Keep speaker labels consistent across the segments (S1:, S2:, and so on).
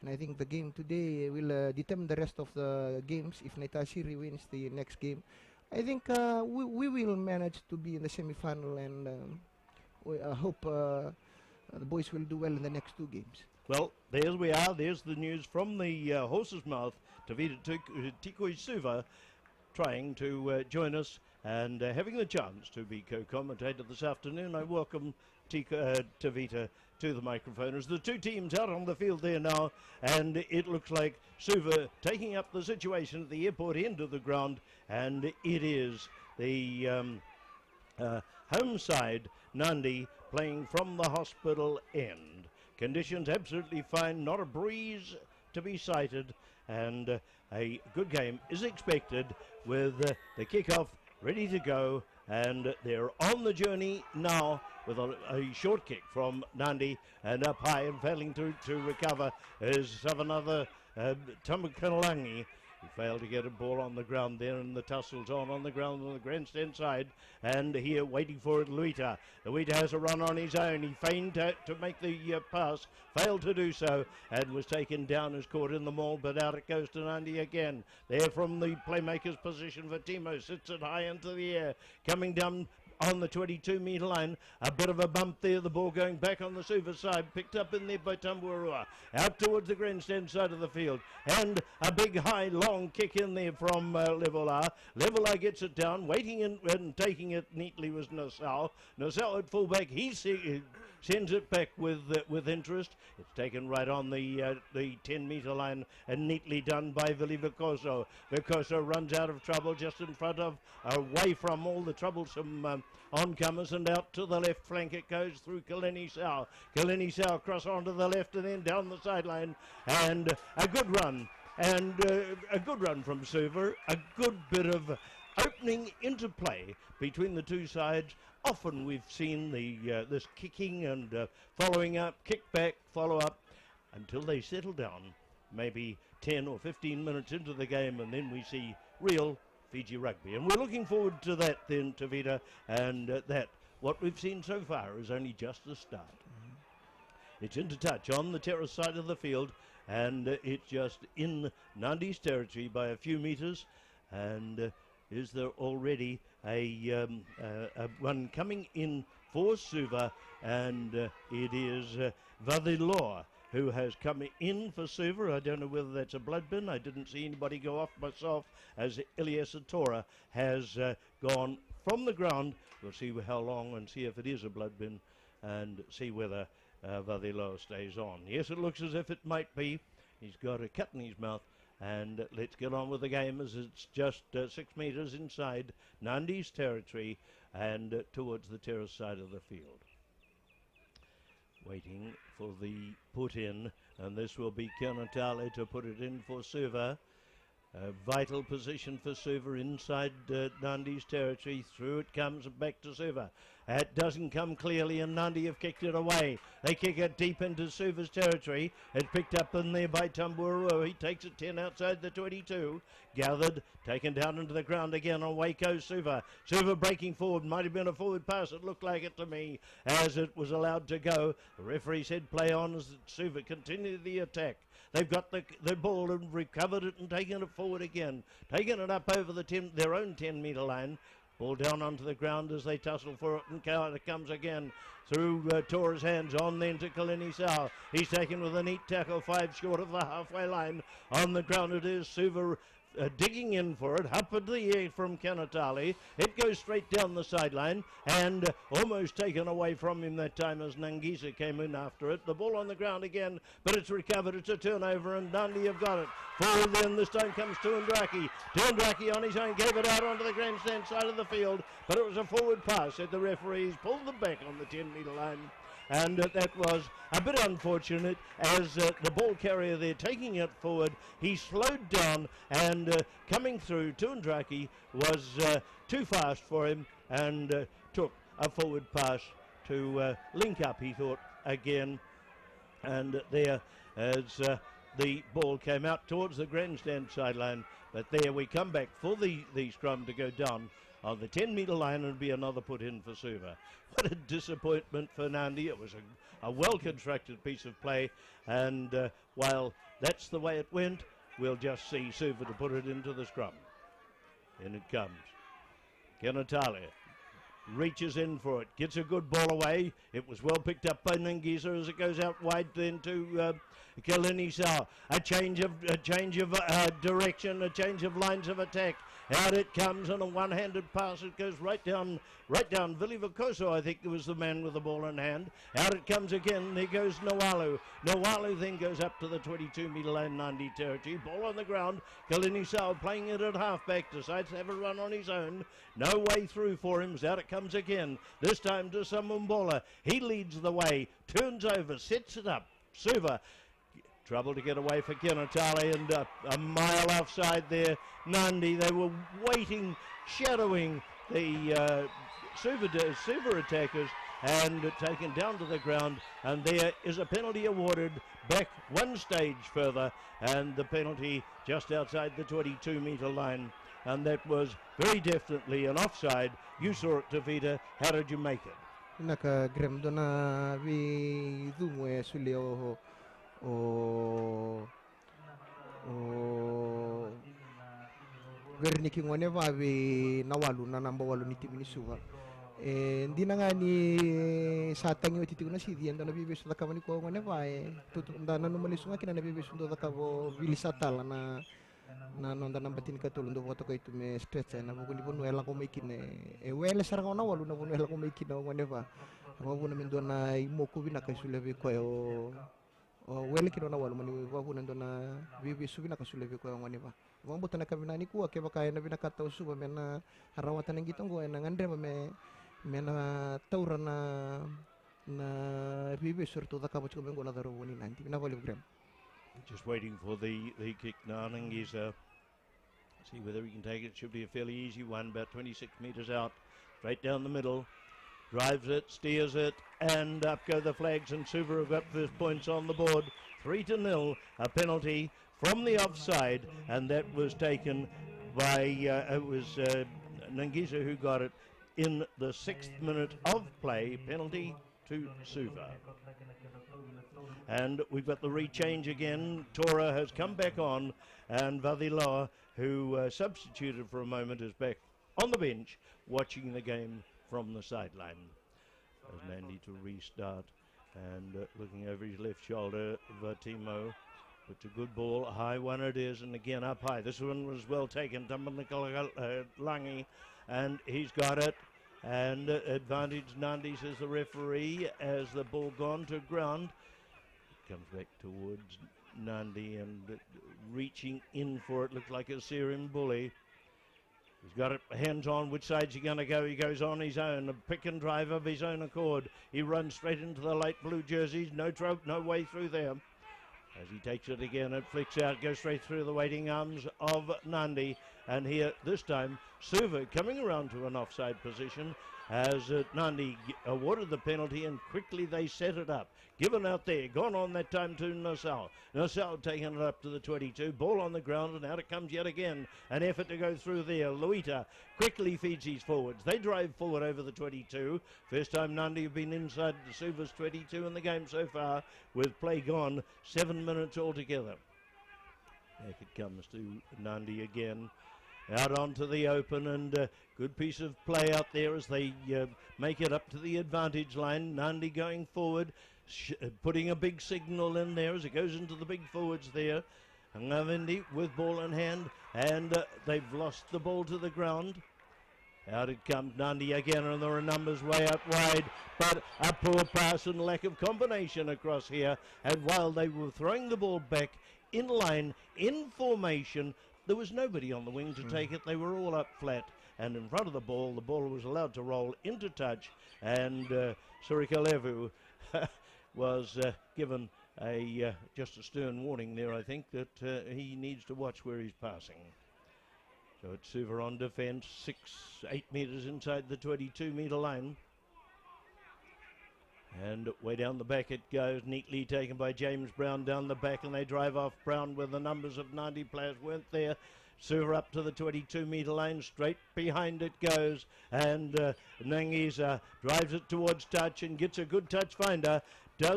S1: And I think the game today will determine the rest of the games. If Naitashiri wins the next game, I think we will manage to be in the semi-final, and we hope the boys will do well in the next two games.
S2: Well, there we are. There's the news from the horse's mouth. Tavita Tikoi Suva trying to join us and having the chance to be co-commentator this afternoon. I welcome Tavita to the microphone as the two teams out on the field there now, and it looks like Suva taking up the situation at the airport end of the ground, and it is the home side, Nadi, playing from the hospital end. Conditions absolutely fine, not a breeze to be sighted, and a good game is expected with the kickoff ready to go, and they're on the journey now with a short kick from Nadi, and up high and failing to recover is another Tamakalangi. He failed to get a ball on the ground there, and the tussles on the ground on the grandstand side, and here waiting for it, Luita. Luita has a run on his own. He feigned to make the pass, failed to do so, and was taken down as caught in the maul, but out it goes to Nadi again. There from the playmaker's position for Timo, sits it high into the air, coming down on the 22-metre line. A bit of a bump there, the ball going back on the Suva side, picked up in there by Tamburua, out towards the grandstand side of the field, and a big high long kick in there from Levelar. Levelar gets it down, waiting and taking it neatly was Nassau. Nassau at fullback, he sends it back with interest. It's taken right on the 10-metre line and neatly done by Vili Vicoso. Vicoso runs out of trouble just in front of, away from all the troublesome oncomers, and out to the left flank it goes through Kaleni Sau. Kaleni Sau across onto the left and then down the sideline, and a good run. And a good run from Suva, a good bit of opening into play between the two sides. Often we've seen this kicking and following up, kick back, follow up, until they settle down, maybe 10 or 15 minutes into the game, and then we see real Fiji rugby. And we're looking forward to that then, Tavita, and what we've seen so far is only just the start. It's into touch on the terrace side of the field, and it's just in Nadi's territory by a few metres, and is there already a one coming in for Suva, and it is Vadiloa who has come in for Suva. I don't know whether that's a blood bin. I didn't see anybody go off myself, as Elias Atora has gone from the ground. We'll see how long and see if it is a blood bin and see whether Vadiloa stays on. Yes, it looks as if it might be. He's got a cut in his mouth. And let's get on with the game, as it's just 6 metres inside Nadi's territory and towards the terrace side of the field. Waiting for the put in, and this will be Kianatale to put it in for Suva. A vital position for Suva inside Nadi's territory. Through it comes back to Suva. It doesn't come clearly, and Nadi have kicked it away. They kick it deep into Suva's territory. It's picked up in there by Tamburu. He takes it 10 outside the 22. Gathered, taken down into the ground again. Away goes Suva. Suva breaking forward. Might have been a forward pass. It looked like it to me as it was allowed to go. The referee said play on as Suva continued the attack. They've got the ball and recovered it and taken it forward again. Taking it up over their own 10-metre line. Ball down onto the ground as they tussle for it, and it comes again through Tora's hands, on then to Kalini Sau. He's taken with a neat tackle, 5 short of the halfway line. On the ground it is Suva digging in for it, up into the air from Kanatali. It goes straight down the sideline and almost taken away from him that time as Nangisa came in after it. The ball on the ground again, but it's recovered. It's a turnover, and Nadi have got it. Forward then, this time comes Tuandraki. Tuandraki on his own gave it out onto the grandstand side of the field, but it was a forward pass, said the referees. Pulled them back on the 10-metre line. And that was a bit unfortunate as the ball carrier there taking it forward. He slowed down and coming through, Tuandraki was too fast for him and took a forward pass to link up, he thought, again. And there as the ball came out towards the grandstand sideline. But there we come back for the scrum to go down. on the 10-metre line, and it'd be another put in for Suva. What a disappointment for Nadi. It was a well-constructed piece of play, and while that's the way it went, we'll just see Suva to put it into the scrum. In it comes. Kenatale reaches in for it, gets a good ball away. It was well picked up by Nangisa as it goes out wide then to Kalinisau. A change of direction, a change of lines of attack. Out it comes on a one-handed pass. It goes right down. Vili Vakoso, I think, was the man with the ball in hand. Out it comes again. There goes Nawalu. Nawalu then goes up to the 22-metre line, Nadi territory. Ball on the ground. Kalinisau playing it at halfback. Decides to have a run on his own. No way through for him. Out it comes again. This time to Samumbola. He leads the way. Turns over. Sets it up. Suva. Trouble to get away for Kenatale, and a mile offside there. Nadi, they were waiting, shadowing the Suva attackers, and taken down to the ground, and there is a penalty awarded back one stage further, and the penalty just outside the 22-metre line, and that was very definitely an offside. You saw it, Tavita. How did you make it?
S1: Naka grem dona vi dumwe suli o verniki ngone vavi nawalu na namba walu ni timini Suva ndi na nga ni satangi otiti kuna si dienda na bibe suda kamani ko ngone vai tutu ndana no malisunga kina na bibe suda kavo vili satala na nonda namba tin katulu ndo voto ko itu me stretch na buku ni ponu ela ko mekine wele saranga na walu na ponu ela ko mekine ngone va ko na mendo na imoku bina kasule vi ko wele kino na walu mani wavu nendo na bibi subi na kasule ko ngone va wang botana kabinani ku ke baka na bina kata Suva mena harawatan ng gitong go na ngandre me mena taura na bibi surto da kabo ko bengo na daro woni nanti na volley gram.
S2: Just waiting for the kick now. Nangisa, see whether he can take it. Should be a fairly easy one, about 26 metres out, straight down the middle. Drives it, steers it, and up go the flags, and Suva have got first points on the board. 3-0, a penalty from the offside, and that was taken by, it was Nangisa who got it in the 6th minute of play. Penalty to Suva. And we've got the rechange again. Tora has come back on, and Vadiloa, who substituted for a moment, is back on the bench watching the game from the sideline. As Nadi to restart, and looking over his left shoulder, Vatimo puts a good ball, a high one it is, and again up high. This one was well taken, Langi, and he's got it, and advantage Nadi, says the referee, as the ball gone to ground. Comes back towards Nadi and reaching in for it, looks like a Syrian bully. He's got it hands on. Which side's he going to go? He goes on his own. A pick and drive of his own accord. He runs straight into the light blue jerseys. No way through there. As he takes it again, it flicks out, goes straight through the waiting arms of Nadi. And here, this time, Suva coming around to an offside position as Nadi awarded the penalty, and quickly they set it up. Given out there, gone on that time to Nassau. Nassau taking it up to the 22, ball on the ground, and out it comes yet again. An effort to go through there. Luita quickly feeds his forwards. They drive forward over the 22. First time Nadi have been inside the Suva's 22 in the game so far, with play gone 7 minutes altogether. Back it comes to Nadi again. Out onto the open, and good piece of play out there as they make it up to the advantage line. Nadi going forward, putting a big signal in there as it goes into the big forwards there. Ngavindi with ball in hand, and they've lost the ball to the ground. Out it comes Nadi again, and there are numbers way out wide, but a poor pass and lack of combination across here. And while they were throwing the ball back in line, in formation, there was nobody on the wing to take it. They were all up flat and in front of the ball. The ball was allowed to roll into touch, and Surikalevu was given just a stern warning there, I think, that he needs to watch where he's passing. So it's Suva on defence, 8 metres inside the 22-metre line. And way down the back it goes, neatly taken by James Brown down the back, and they drive off Brown where the numbers of 90 players weren't there. Suva up to the 22-metre line, straight behind it goes, and Nangisa drives it towards touch and gets a good touch finder. Did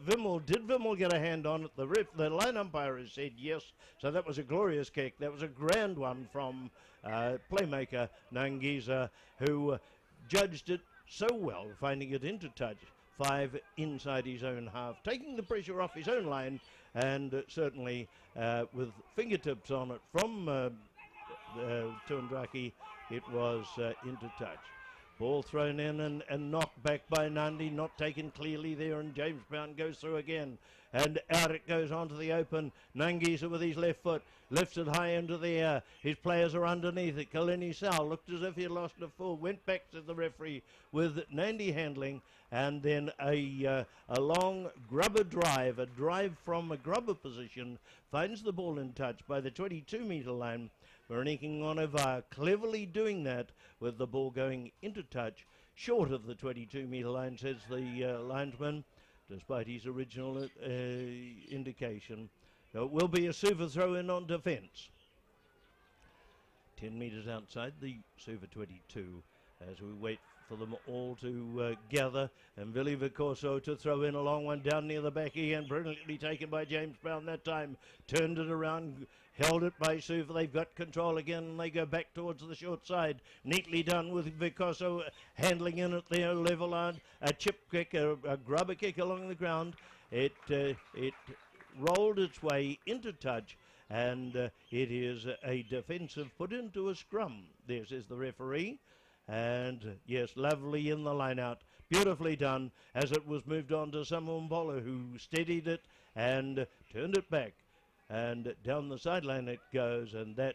S2: Vimmel get a hand on it? The line umpire has said yes, so that was a glorious kick. That was a grand one from playmaker Nangisa, who judged it so well, finding it into touch. 5 inside his own half, taking the pressure off his own line, and certainly with fingertips on it from Tuandraki, it was into touch. Ball thrown in and knocked back by Nadi, not taken clearly there, and James Brown goes through again. And out it goes onto the open. Nangisa with his left foot lifts it high into the air. His players are underneath it. Kalini Sal looked as if he had lost a full, went back to the referee with Nandi handling, and then a long grubber drive, a drive from a grubber position, finds the ball in touch by the 22-metre line. Veronique Onova cleverly doing that with the ball going into touch, short of the 22-metre line, says the linesman, despite his original indication. So it will be a Suva throw-in on defence. 10 metres outside the Suva 22 as we wait for them all to gather, and Billy Vicorso to throw in a long one down near the back again, brilliantly taken by James Brown that time, turned it around, held it by Suva. They've got control again, and they go back towards the short side. Neatly done with Vicorso handling in at their level line. A chip kick, a grubber kick along the ground. It rolled its way into touch, and it is a defensive put into a scrum. This is the referee. And yes, lovely in the line out, beautifully done as it was moved on to Samumbolo, who steadied it and turned it back, and down the sideline it goes, and that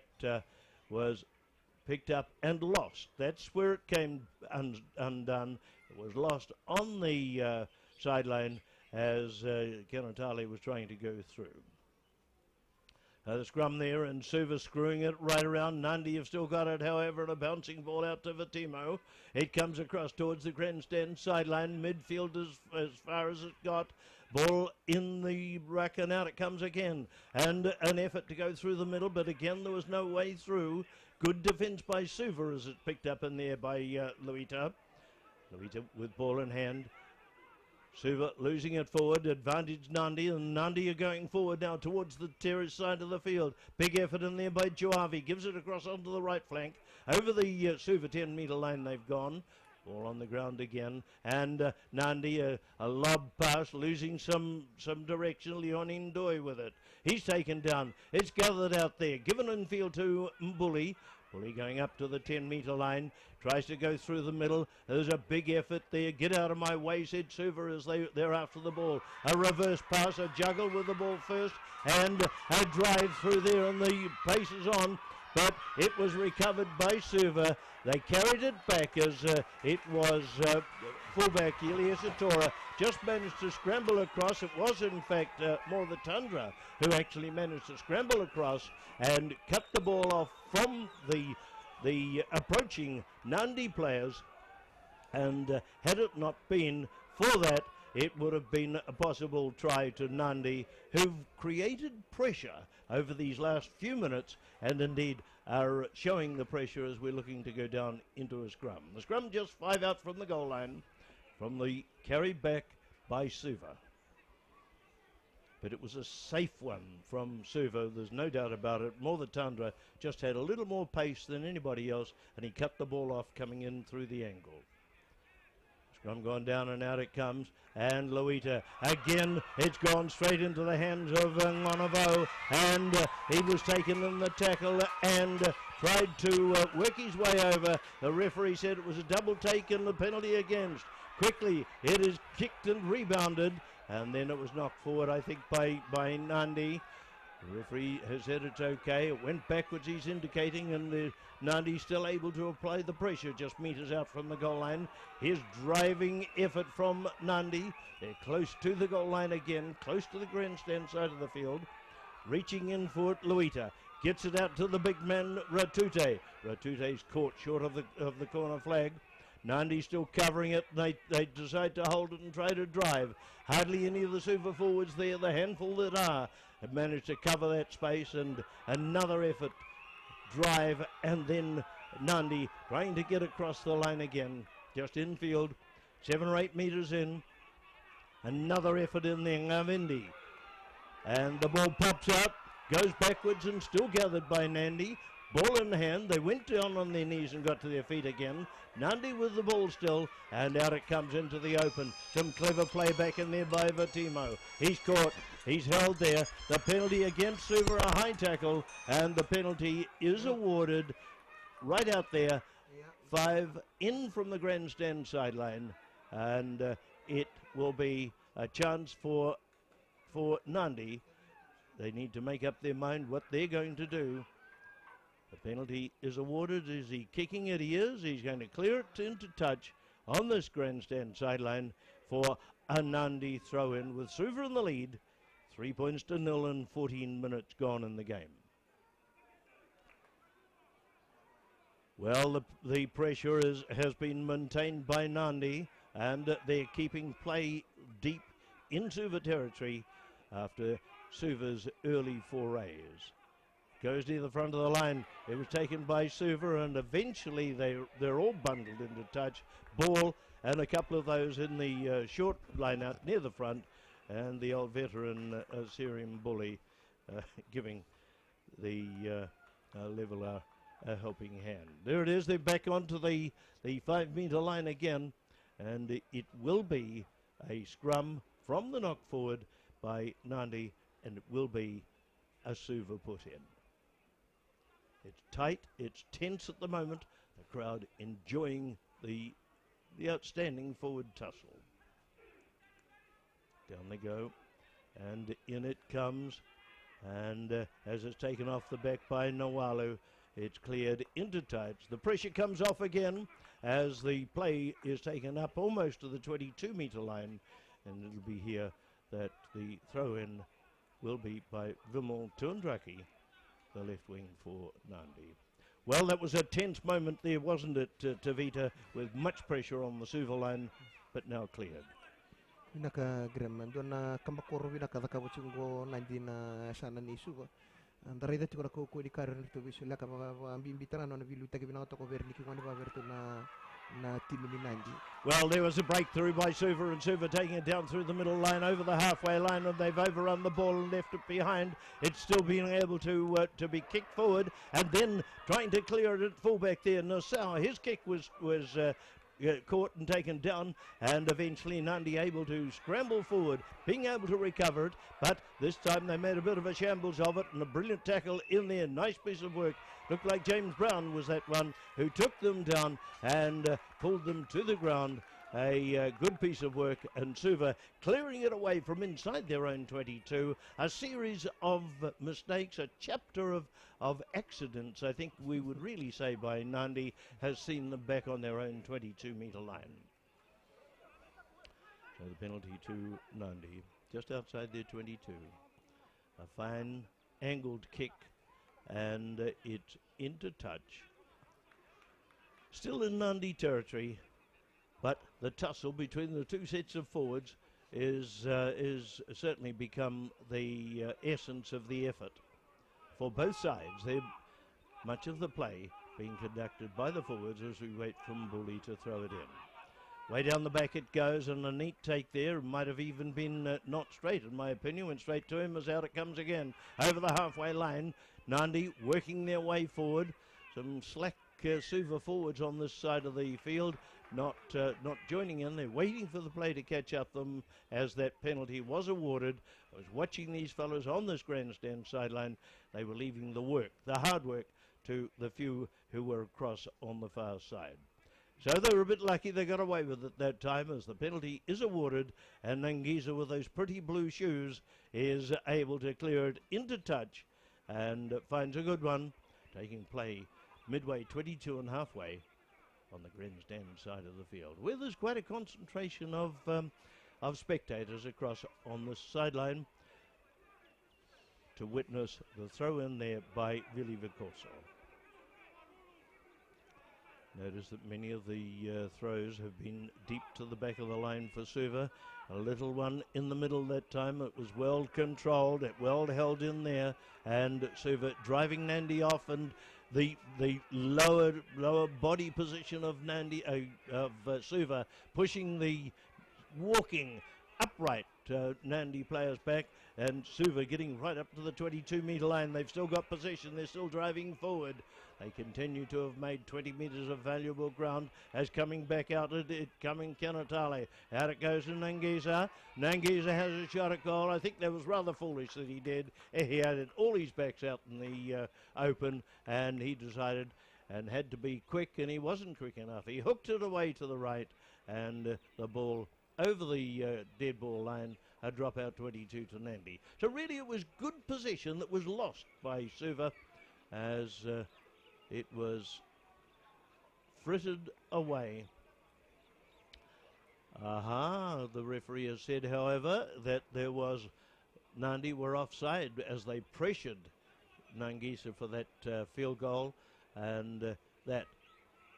S2: was picked up and lost. That's where it came undone. It was lost on the sideline as Kenatali was trying to go through. The scrum there, and Suva screwing it right around. Nandi have still got it, however, and a bouncing ball out to Vitimo. It comes across towards the grandstand sideline, midfield as far as it got. Ball in the ruck, and out it comes again. And an effort to go through the middle, but again there was no way through. Good defence by Suva as it's picked up in there by Luita. Luita with ball in hand. Suva losing it forward, advantage Nandi, and Nandi are going forward now towards the terrace side of the field. Big effort in there by Juavi, gives it across onto the right flank. Over the Suva 10-metre line they've gone. Ball on the ground again, and Nandi a lob pass, losing some direction. Leonin Doi with it. He's taken down. It's gathered out there, given in field to Mbuli. Bully going up to the 10-metre line, tries to go through the middle. There's a big effort there. Get out of my way, said Suva as they're after the ball. A reverse pass, a juggle with the ball first, and a drive through there, and the pace is on. But it was recovered by Suva. They carried it back as it was fullback Elias Atora just managed to scramble across. It was in fact more the Tundra who actually managed to scramble across and cut the ball off from the approaching Nandi players. And had it not been for that, it would have been a possible try to Nandi, who've created pressure over these last few minutes and indeed are showing the pressure as we're looking to go down into a scrum. The scrum just 5 out from the goal line from the carry back by Suva. But it was a safe one from Suva, there's no doubt about it. More the Tundra just had a little more pace than anybody else, and he cut the ball off coming in through the angle. Scrum gone down and out it comes, and Luita again, it's gone straight into the hands of Ngonovo, and he was taken in the tackle and tried to work his way over. The referee said it was a double take and the penalty against. Quickly it is kicked and rebounded, and then it was knocked forward, I think, by Nandi. The referee has said it's okay. It went backwards, he's indicating, and Nandi still able to apply the pressure just metres out from the goal line. Here's driving effort from Nandi. They're close to the goal line again, close to the grandstand side of the field. Reaching in for it, Luita gets it out to the big man Ratute. Ratute's caught short of the corner flag. Nandi still covering it. They decide to hold it and try to drive. Hardly any of the Suva forwards there. The handful that are have managed to cover that space, and another effort drive, and then Nadi trying to get across the line again, just infield, 7 or 8 metres in. Another effort in there, Ngavindi. And the ball pops out, goes backwards and still gathered by Nadi. Ball in hand, they went down on their knees and got to their feet again. Nadi with the ball still, and out it comes into the open. Some clever play back in there by Vatimo. He's caught, he's held there. The penalty against Suva, a high tackle, and the penalty is awarded right out there. 5 in from the grandstand sideline, and it will be a chance for Nadi. They need to make up their mind what they're going to do. The penalty is awarded. Is he kicking it? He is. He's going to clear it into touch on this grandstand sideline for a Nadi throw-in with Suva in the lead. 3 points to 0 and 14 minutes gone in the game. Well, the pressure has been maintained by Nadi, and they're keeping play deep in Suva territory after Suva's early forays. Goes near the front of the line. It was taken by Suva, and eventually they're all bundled into touch. Ball and a couple of those in the short line out near the front, and the old veteran Syrian bully giving the leveller a helping hand. There it is. They're back onto the 5 metre line again, and it will be a scrum from the knock forward by Nadi, and it will be a Suva put in. It's tight, it's tense at the moment, the crowd enjoying the outstanding forward tussle. Down they go, and in it comes, and as it's taken off the back by Nawalu, it's cleared into touch. The pressure comes off again as the play is taken up almost to the 22 metre line, and it'll be here that the throw-in will be by Vimal Tundraki, the left wing for Nadi. Well, that was a tense moment there, wasn't it, Tavita, with much pressure on the Suva line, but now cleared.
S1: Winaka Gremman, Donna Kamakoro Winaka the Kawachungo 19 Sana Nisuva. And the Reda Tuko di Karan to Visulaka Bimbitan on a Vilu Takinato over Likiwana Vertuna.
S2: Well, there was a breakthrough by Suva, and Suva taking it down through the middle line over the halfway line, and they've overrun the ball and left it behind. It's still being able to be kicked forward, and then trying to clear it at fullback there. Nassau, his kick was caught and taken down, and eventually Nadi able to scramble forward, being able to recover it, but this time they made a bit of a shambles of it, and a brilliant tackle in there. Nice piece of work. Looked like James Brown was that one who took them down and pulled them to the ground. A good piece of work, and Suva clearing it away from inside their own 22. A series of mistakes, a chapter of accidents, I think we would really say, by Nadi, has seen them back on their own 22 metre line. So the penalty to Nadi, just outside their 22. A fine angled kick, and it's into touch. Still in Nadi territory, but the tussle between the two sets of forwards is certainly become the essence of the effort. For both sides, much of the play being conducted by the forwards as we wait for Mbuli to throw it in. Way down the back it goes, and a neat take there. Might have even been not straight, in my opinion. Went straight to him as out it comes again. Over the halfway line, Nadi working their way forward. Some slack Suva forwards on this side of the field, not joining in. They're waiting for the play to catch up them as that penalty was awarded. I was watching these fellows on this grandstand sideline. They were leaving the work, the hard work, to the few who were across on the far side. So they were a bit lucky they got away with it that time, as the penalty is awarded, and Nangiza with those pretty blue shoes is able to clear it into touch and finds a good one, taking play midway 22 and halfway on the grandstand side of the field, where there's quite a concentration of spectators across on this sideline to witness the throw in there by Vili Vicorso. Notice that many of the throws have been deep to the back of the line for Suva, A little one in the middle that time. It was well controlled, it well held in there, and Suva driving Nadi off, and the lower body position of Suva pushing the walking upright Nadi players back, and Suva getting right up to the 22-metre line. They've still got possession, they're still driving forward. They continue to have made 20 metres of valuable ground as coming back out at it, coming Kanatale. Out it goes to Nangisa. Nangisa has a shot at goal. I think that was rather foolish that he did. He had all his backs out in the open, and he decided and had to be quick, and he wasn't quick enough. He hooked it away to the right, and the ball over the dead ball line, a dropout 22 to Nadi. So really it was good position that was lost by Suva as it was frittered away. The referee has said, however, that there was Nadi were offside as they pressured Nangisa for that field goal, and that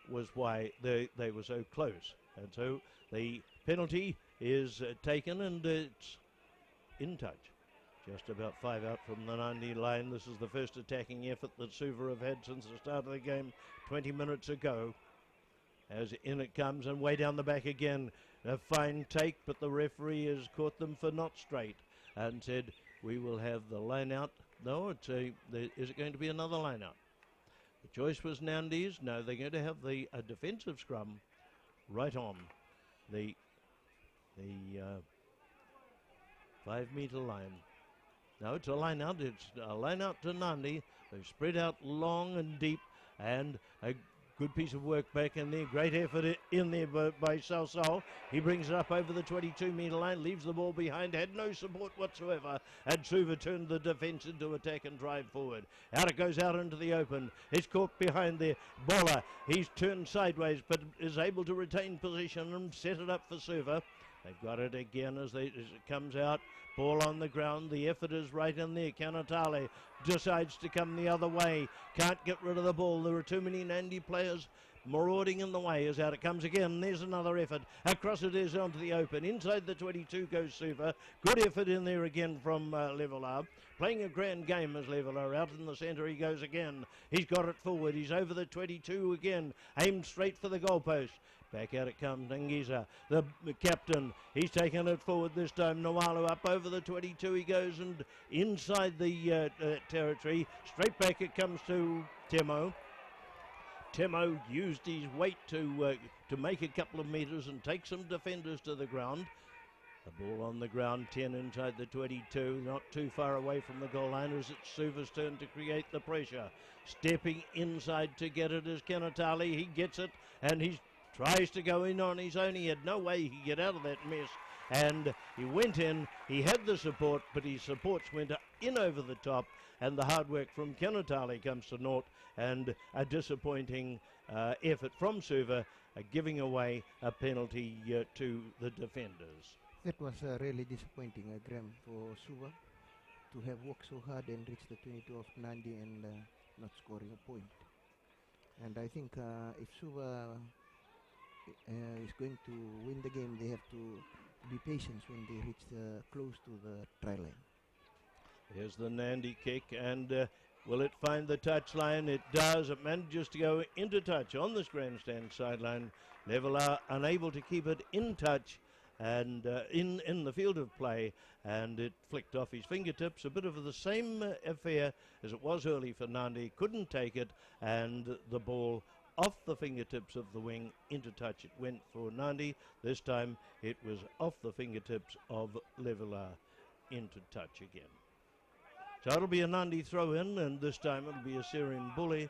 S2: was why they were so close. And so the penalty is taken, and it's in touch. Just about 5 out from the 90 line. This is the first attacking effort that Suva have had since the start of the game 20 minutes ago. As in it comes, and way down the back again. A fine take, but the referee has caught them for not straight and said, we will have the line out. No, is it going to be another line out? The choice was Nandi's. No, they're going to have a defensive scrum right on the 5-metre line. No, it's a line out. It's a line out to Nadi. They've spread out long and deep, and a good piece of work back in there. Great effort in there by Sao. He brings it up over the 22-metre line, leaves the ball behind, had no support whatsoever, and Suva turned the defence into attack and drive forward. Out it goes out into the open. It's caught behind there. Bola, he's turned sideways, but is able to retain position and set it up for Suva. They've got it again as it comes out. Ball on the ground. The effort is right in there. Kanatale decides to come the other way. Can't get rid of the ball. There are too many Nadi players marauding in the way. As out it comes again. There's another effort. Across it is onto the open. Inside the 22 goes Suva. Good effort in there again from Levelar. Playing a grand game as Levelar. Out in the centre he goes again. He's got it forward. He's over the 22 again. Aimed straight for the goalpost. Back out it comes, Nangisa, the captain. He's taken it forward this time. Nawalu up over the 22. He goes and inside the territory. Straight back it comes to Temo. Temo used his weight to make a couple of metres and take some defenders to the ground. The ball on the ground, 10 inside the 22, not too far away from the goal line as it's Suva's turn to create the pressure. Stepping inside to get it is Kanatale. He gets it and he tries to go in on his own. He had no way he could get out of that mess, and he went in. He had the support, but his supports went in over the top, and the hard work from Kanatale comes to naught, and a disappointing effort from Suva, giving away a penalty to the defenders.
S1: That was really disappointing, Graham, for Suva to have worked so hard and reached the 22 of Nadi and not scoring a point. And I think if Suva is going to win the game, they have to be patient when they reach close to the try line.
S2: Here's the Nadi kick, and will it find the touchline? It does. It manages to go into touch on this grandstand sideline. Levelar unable to keep it in touch and in the field of play, and it flicked off his fingertips. A bit of the same affair as it was early for Nadi. Couldn't take it, and the ball off the fingertips of the wing into touch. It went for Nadi. This time it was off the fingertips of Levelar into touch again. So it'll be a Nadi throw in, and this time it'll be a Syrian bully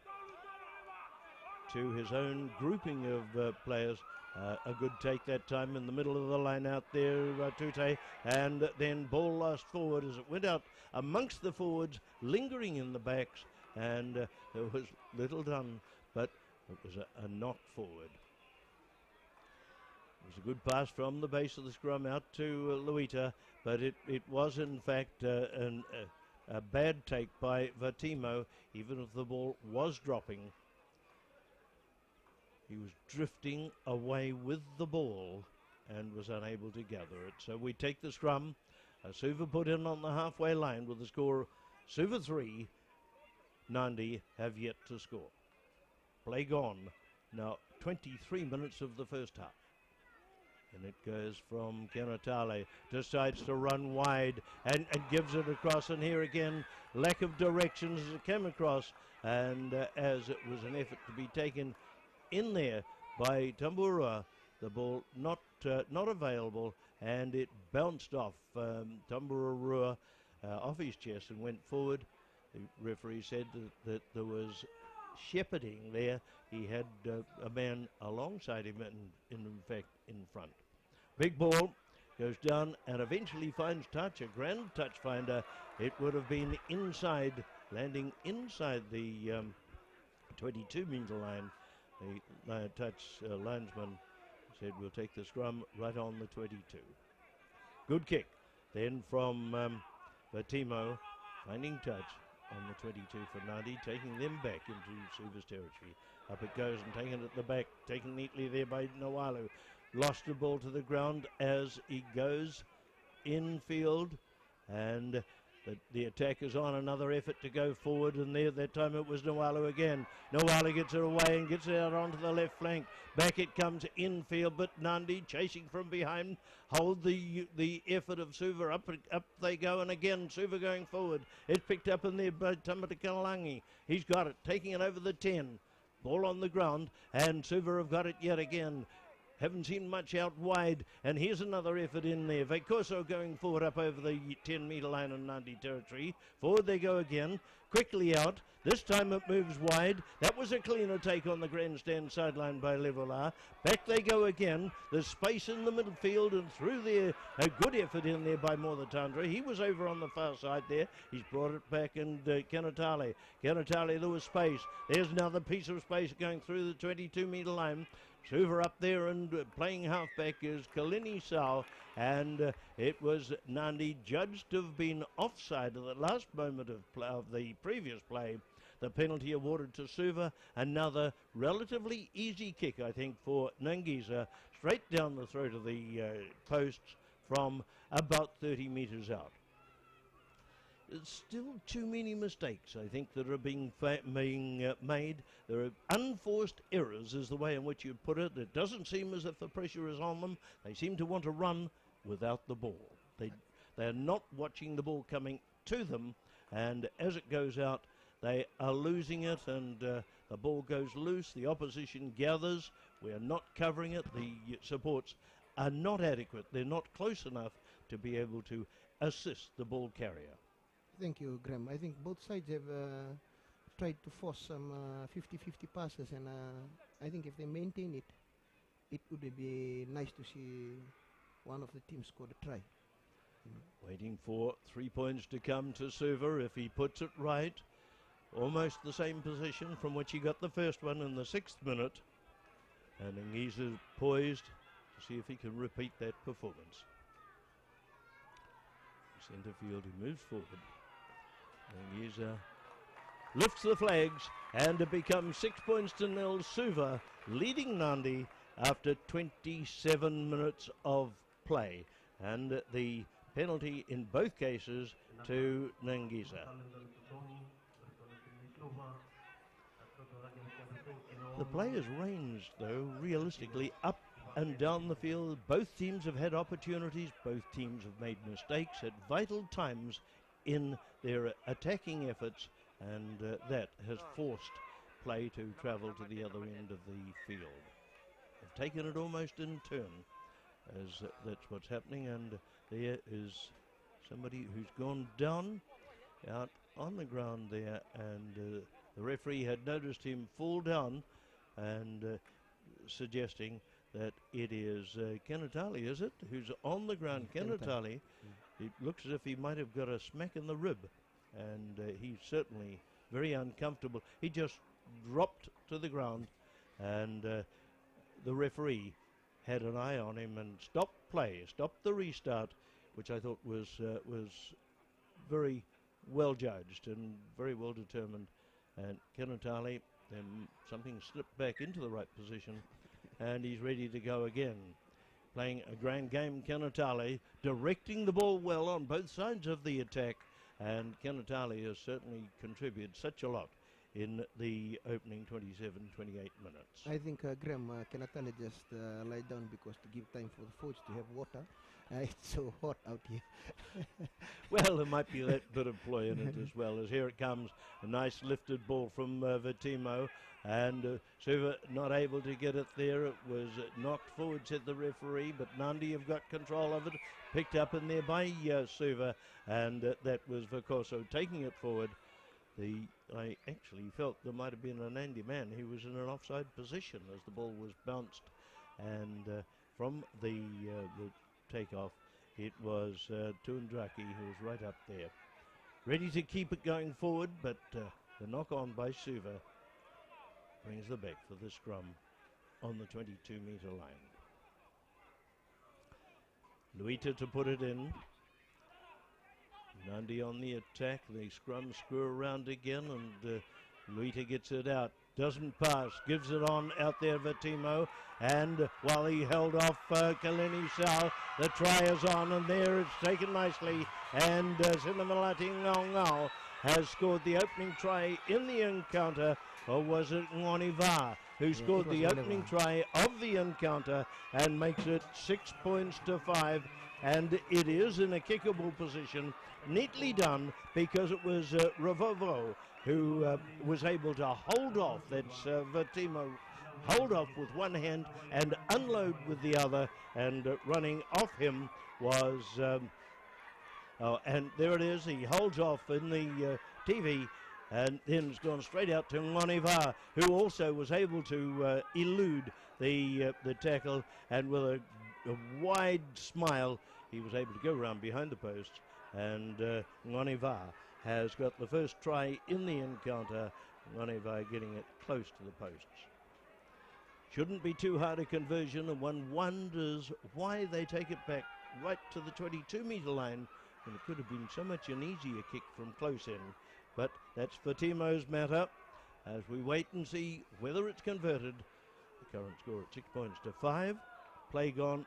S2: to his own grouping of players. A good take that time in the middle of the line out there, Tute, and then ball lost forward as it went out amongst the forwards, lingering in the backs, and there was little done, but it was a knock forward. It was a good pass from the base of the scrum out to Luita, but it was in fact a bad take by Vatimo, even if the ball was dropping. He was drifting away with the ball and was unable to gather it. So we take the scrum. Suva put in on the halfway line with the score Suva 3, Nadi have yet to score. Play gone. Now 23 minutes of the first half. And it goes from Kenatale, decides to run wide and gives it across. And here again, lack of directions as it came across. And as it was an effort to be taken in there by Tamburua, the ball not available, and it bounced off Tamburua off his chest and went forward. The referee said that there was shepherding there. He had a man alongside him and in fact in front. Big ball goes down and eventually finds touch, a grand touch finder. It would have been inside, landing inside the 22-metre line. The touch linesman said we'll take the scrum right on the 22. Good kick then from Batimo, finding touch on the 22 for Nadi, taking them back into Suva's territory. Up it goes and taken at the back, taken neatly there by Nawalu. Lost the ball to the ground as he goes infield, and the attack is on. Another effort to go forward, and there that time it was Nawalu again. Nawalu gets it away and gets it out onto the left flank. Back it comes infield, but Nadi chasing from behind hold the effort of Suva. Up they go, and again Suva going forward. It's picked up in there by Tamatakalangi. He's got it, taking it over the 10. Ball on the ground, and Suva have got it yet again. Haven't seen much out wide, and here's another effort in there. Vekoso going forward up over the 10-metre line in Nadi territory. Forward they go again, quickly out. This time it moves wide. That was a cleaner take on the grandstand sideline by Levelar. Back they go again. There's space in the midfield, and through there, a good effort in there by Mordatandra. He was over on the far side there. He's brought it back, and Kenatale. Kenatale, there was space. There's another piece of space going through the 22-metre line. Suva up there and playing halfback is Kalini Sao, and it was Nadi judged to have been offside at the last moment of the previous play. The penalty awarded to Suva. Another relatively easy kick, I think, for Nangisa, straight down the throat of the posts from about 30 metres out. There's still too many mistakes, I think, that are being made. There are unforced errors, is the way in which you put it. It doesn't seem as if the pressure is on them. They seem to want to run without the ball. They're not watching the ball coming to them, and as it goes out, they are losing it, and the ball goes loose. The opposition gathers. We are not covering it. The supports are not adequate. They're not close enough to be able to assist the ball carrier.
S1: Thank you, Graham. I think both sides have tried to force some 50-50 passes, and I think if they maintain it, it would be nice to see one of the teams score a try.
S2: Waiting for 3 points to come to Suva if he puts it right. Almost the same position from which he got the first one in the 6th minute. And Ngisa poised to see if he can repeat that performance. Centre field, he moves forward. Ngisa lifts the flags, and it becomes 6 points to 0. Suva leading Nadi after 27 minutes of play, and the penalty in both cases to Nangisa. The play is ranged, though, realistically up and down the field. Both teams have had opportunities. Both teams have made mistakes at vital times in their attacking efforts, and that has forced play to travel to the other end of the field. They've taken it almost in turn, as that's what's happening, and there is somebody who's gone down out on the ground there, and the referee had noticed him fall down, and suggesting that it is Kenatale, is it, who's on the ground. Kenatale, it looks as if he might have got a smack in the rib, and he's certainly very uncomfortable. He just dropped to the ground, and the referee had an eye on him and stopped play, stopped the restart, which I thought was very well judged and very well determined. And Kenatale, something slipped back into the right position, and he's ready to go again. playing a grand game, Kenatale, directing the ball well on both sides of the attack, and Kenatale has certainly contributed such a lot in the opening 27-28 minutes.
S1: I think Graham Kenatale just lie down because to give time for the forwards to have water. It's so hot out here.
S2: Well, there might be that bit of ploy in it as well, as here it comes, a nice lifted ball from Vertimo, and Suva not able to get it there. It was knocked forward, said the referee, but Nadi have got control of it, picked up in there by Suva, and that was Vacoso taking it forward. I actually felt there might have been an Andy man. He was in an offside position as the ball was bounced, and from the takeoff, it was Tuandraki who was right up there, ready to keep it going forward, but the knock on by Suva brings the back for the scrum on the 22-metre line. Luita to put it in. Nadi on the attack. The scrum screw around again, and Luita gets it out. Doesn't pass. Gives it on out there, Vertimo. And while he held off Kaleni Sao, the try is on, and there it's taken nicely. And Sinamalati Ngao has scored the opening try in the encounter. Or was it Ngoniva who scored the opening try of the encounter and makes it 6 points to 5? And it is in a kickable position. Neatly done, because it was Ravovo who was able to hold off. That's Vertimo, hold off with one hand and unload with the other, and running off him was and there it is. He holds off in the TV, and then it's gone straight out to Ngoniva, who also was able to elude the tackle, and with a wide smile he was able to go around behind the posts, and Ngoniva has got the first try in the encounter. Ngoniva getting it close to the posts. Shouldn't be too hard a conversion, and one wonders why they take it back right to the 22-metre line when it could have been so much an easier kick from close in. But that's Vertimo's matter as we wait and see whether it's converted. The current score at 6 points to 5. Play gone.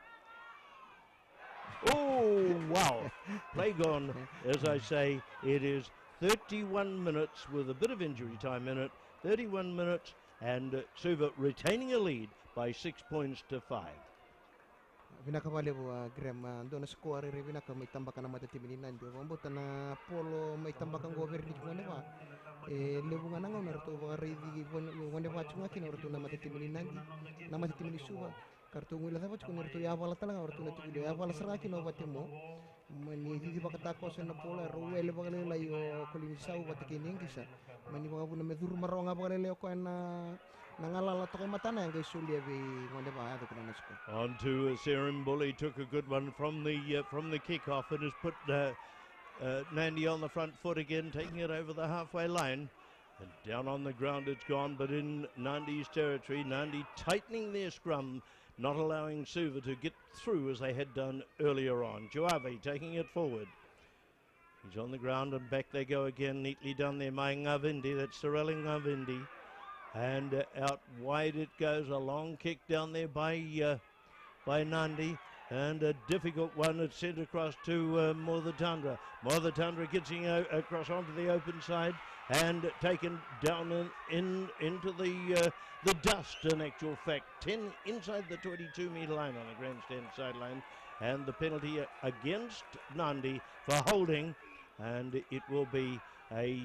S2: Oh, wow. Play gone. As I say, it is 31 minutes with a bit of injury time in it. 31 minutes, and Suva retaining a lead by 6 points to 5.
S1: Vinakabali Graham doon na score rin vinaka may tambakan na matatimin nan di ba na polo may tambakan go over lig ngone ba lebu nga nangaw narto ba ready ngone ba chunga kin orto na matatimin nan na matatimin Suva kartu ngila sa ko narto ya wala talaga orto na tudo ya wala sarga kin obatimo mani di ba katako sa na pola ruwele ba lela yo kulisaw batikining kisa mani ba bu na medur maronga ba lela ko na
S2: On to Serim Bully, took a good one from the kick-off and has put Nadi on the front foot again, taking it over the halfway line. And down on the ground it's gone, but in Nadi's territory. Nadi tightening their scrum, not allowing Suva to get through as they had done earlier on. Juave taking it forward. He's on the ground and back they go again, neatly done there. Mai Ngavindi, that's Sorelli Ngavindi. And out wide it goes, a long kick down there by Nadi, and a difficult one. It's sent across to Morthatandra. Morthatandra gets across onto the open side and taken down into the dust. In actual fact, 10 inside the 22-metre line on the grandstand sideline, and the penalty against Nadi for holding, and it will be a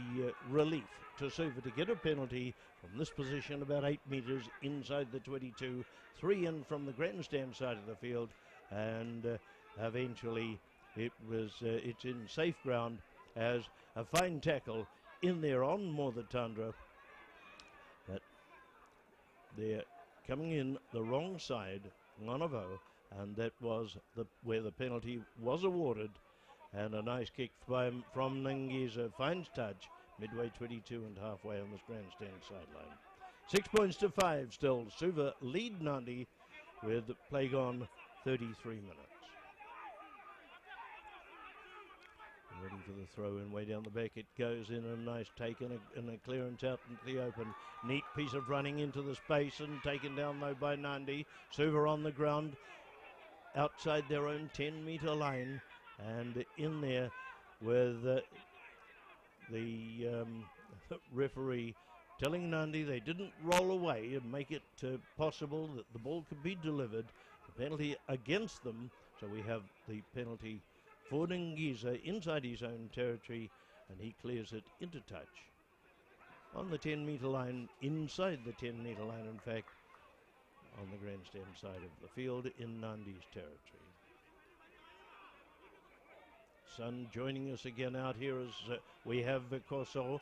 S2: relief to Suva to get a penalty from this position about 8 metres inside the 22, 3 in from the grandstand side of the field, and eventually it's in safe ground as a fine tackle in there on Morthatandra, but they're coming in the wrong side, Ngonovo, and that was where the penalty was awarded. And a nice kick from Nangisa, finds touch, midway 22 and halfway on this grandstand sideline. 6 points to 5 still. Suva lead Nadi with play gone 33 minutes. Ready for the throw in, way down the back it goes in, a nice take and a clearance out into the open. Neat piece of running into the space and taken down though by Nadi. Suva on the ground. outside their own 10-metre line, and in there with the referee telling Nadi they didn't roll away and make it possible that the ball could be delivered. The penalty against them, so we have the penalty for Ngiza inside his own territory, and he clears it into touch on the 10-metre line, inside the 10-metre line, in fact, on the grandstand side of the field in Nadi's territory. Sun joining us again out here as we have Corso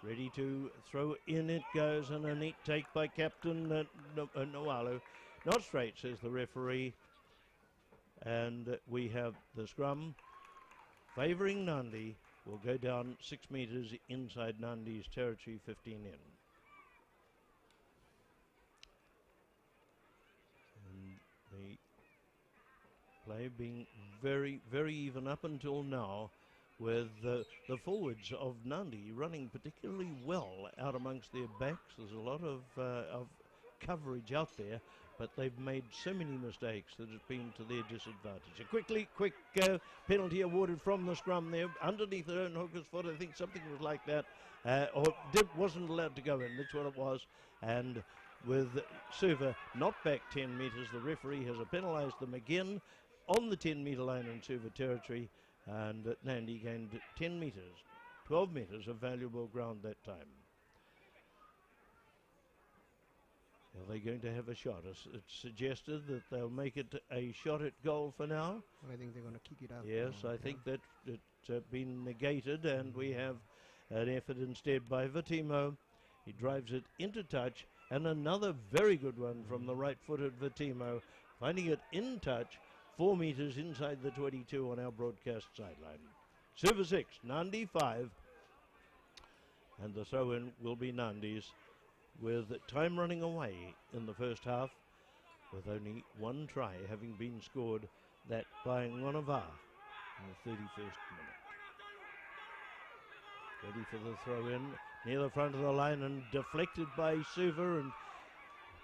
S2: ready to throw in. It goes, and a neat take by Captain Noalu. Not straight, says the referee. And we have the scrum favouring Nadi. Will go down 6 metres inside Nadi's territory, 15 in. And the play being very, very even up until now, with the forwards of Nadi running particularly well out amongst their backs. There's a lot of coverage out there, but they've made so many mistakes that it's been to their disadvantage. A quick penalty awarded from the scrum there, underneath their own hooker's foot. I think something was like that, wasn't allowed to go in. That's what it was. And with Suva not back 10 metres, the referee has penalised them again on the 10-metre line in Suva territory, and Nadi gained 10 metres, 12 metres of valuable ground that time. Are they going to have a shot? It's suggested that they'll make it a shot at goal for now.
S1: I think they're going to kick it out.
S2: Yes, I think that it's been negated, and we have an effort instead by Vitimo. He drives it into touch, and another very good one from the right-footed Vitimo, finding it in touch, 4 metres inside the 22 on our broadcast sideline. Suva 6, Nadi 5, and the throw-in will be Nadi's, with time running away in the first half, with only one try having been scored, that by Ngonava in the 31st minute. Ready for the throw-in, near the front of the line and deflected by Suva, and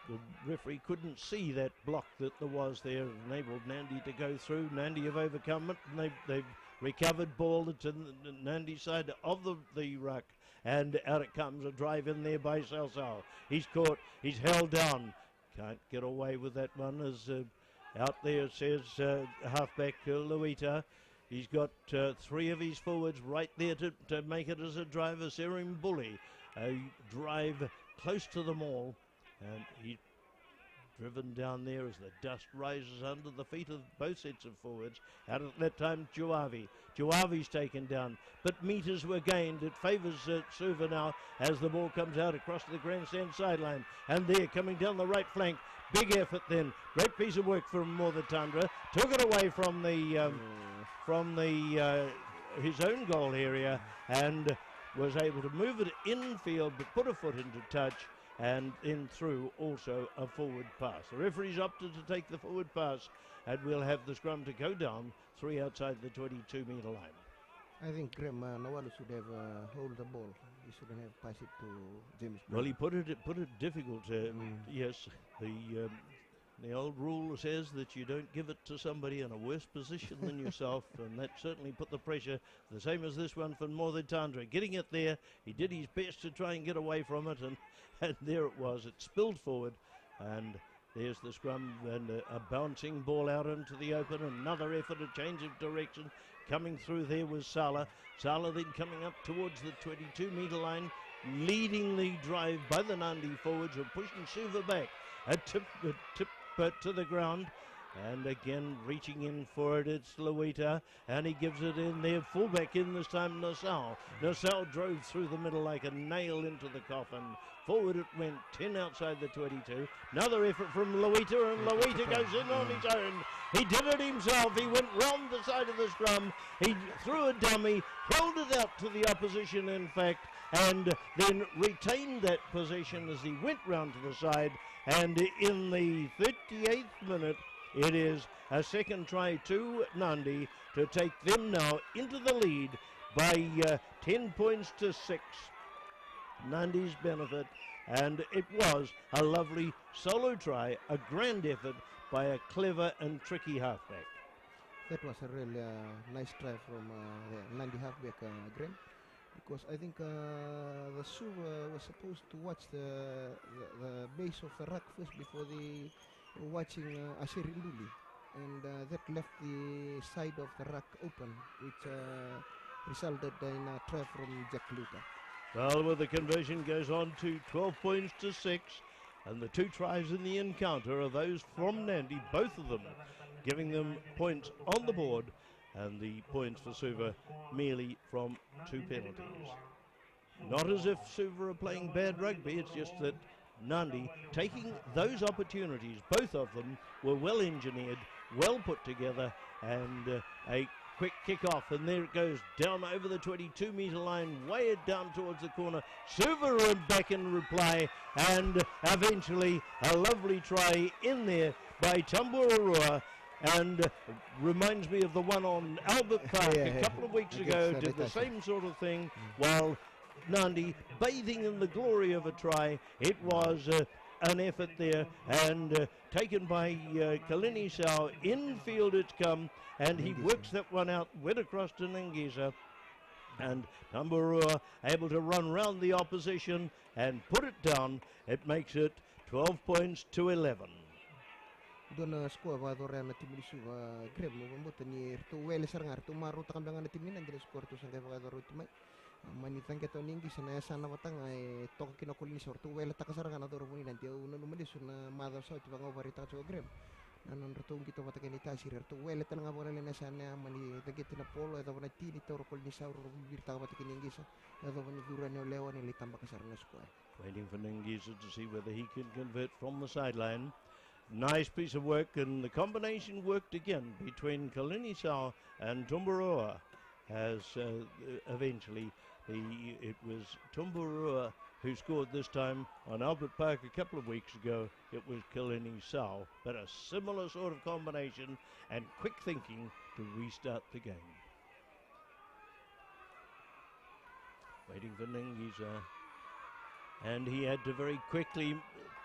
S2: the referee couldn't see that block that there was there, enabled Nadi to go through. Nadi have overcome it, and they've recovered ball that's in the Nadi side of the ruck, and out it comes, a drive in there by Salsao. He's caught, he's held down, can't get away with that one, as out there says halfback Luita. He's got 3 of his forwards right there to make it as a driver. Serim Bully, a drive close to the maul, and he's driven down there as the dust rises under the feet of both sets of forwards. Out at that time, Juavi's taken down, but metres were gained. It favours Suva now as the ball comes out across the grandstand sideline, and they're coming down the right flank. Big effort then, great piece of work from Morthatandra. Took it away from his own goal area, and was able to move it infield, but put a foot into touch, and in through also a forward pass. The referee's opted to take the forward pass, and we'll have the scrum to go down 3 outside the 22-metre line.
S1: I think Graham Nawalu should have hold the ball. He shouldn't have passed it to James.
S2: Well, he put it difficult. Yes, the old rule says that you don't give it to somebody in a worse position than yourself, and that certainly put the pressure, the same as this one for Morthatandra. Getting it there, he did his best to try and get away from it, and there it was. It spilled forward, and there's the scrum, and a bouncing ball out into the open. Another effort, a change of direction. Coming through there was Sala. Sala then coming up towards the 22-metre line, leading the drive by the Nadi forwards, who are pushing Suva back. A tip to the ground, and again reaching in for it, it's Luita, and he gives it in there, fullback in this time, Nassau. Nassau drove through the middle like a nail into the coffin. Forward it went, 10 outside the 22. Another effort from Luita, and Luita goes in on his own. He did it himself. He went round the side of the scrum. He threw a dummy, held it out to the opposition, in fact, and then retained that position as he went round to the side. And in the 38th minute, it is a second try to Nadi to take them now into the lead by 10 points to 6. Nadi's benefit, and it was a lovely solo try, a grand effort by a clever and tricky halfback.
S1: That was a really nice try from the Nadi halfback, Graham, because I think the Suva was supposed to watch the base of the ruck first before they watching Ashiri Luli, and that left the side of the ruck open, which resulted in a try from Jack Luther.
S2: Well, with the conversion goes on to 12 points to 6, and the 2 tries in the encounter are those from Nadi, both of them giving them points on the board, and the points for Suva merely from 2 penalties. Not as if Suva are playing bad rugby, it's just that Nadi taking those opportunities, both of them were well engineered, well put together, and a quick kick off, and there it goes down over the 22-metre line, way down towards the corner. Suva are back in reply, and eventually a lovely try in there by Tamburua, and reminds me of the one on Albert Park a couple of weeks ago. Did the same sort of thing, while Nadi bathing in the glory of a try. It was an effort there, and taken by Kalini Sau. Infield it's come, and he works that one out, went across to Nangisa, and Tamburua able to run round the opposition and put it down. It makes it 12 points to 11.
S1: Doon score vadora na tim ni Suva Graham mo tani to well sarngar to maru ta kambang na tim ni nandiyan score to sang vadora ultimate manitang keto ningi sana sana watang ay to kinokul ni sor to well ta kasaranga na doro mo nanti uno numalis na mother so tibang overita so Graham nanon rotong kito matakin ita sirir to well ta nga bola na sana mani tagit na polo ito na tini to rokol ni saur birta matakin ningi so ito ni dura ni lewa ni litamba kasaranga score.
S2: Waiting for Nangisa to see whether he can convert from the sideline. Nice piece of work, and the combination worked again between Kalini Sau and Tamburua, as eventually it was Tamburua who scored this time. On Albert Park a couple of weeks ago it was Kalini Sau, but a similar sort of combination and quick thinking to restart the game. Waiting for Nangisa, and he had to very quickly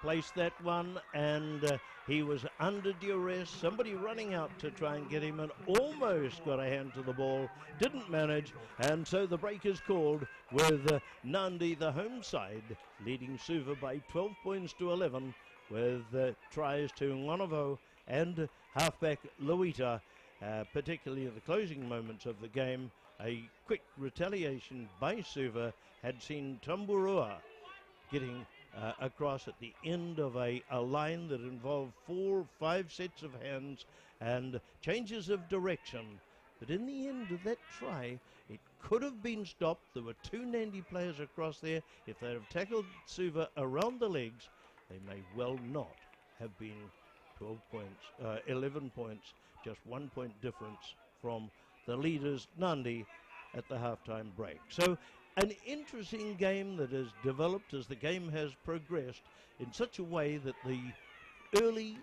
S2: place that one, and he was under duress. Somebody running out to try and get him, and almost got a hand to the ball, didn't manage, and so the break is called with Nadi, the home side, leading Suva by 12 points to 11, with tries to Ngonovo and halfback Luita, particularly in the closing moments of the game. A quick retaliation by Suva had seen Tamburua getting across at the end of a line that involved 4 or 5 sets of hands and changes of direction. But in the end of that try, it could have been stopped. There were 2 Nadi players across there. If they have tackled Suva around the legs, they may well not have been 12 points, 11 points, just 1 point difference from the leaders, Nadi, at the halftime break. So an interesting game that has developed as the game has progressed in such a way that the early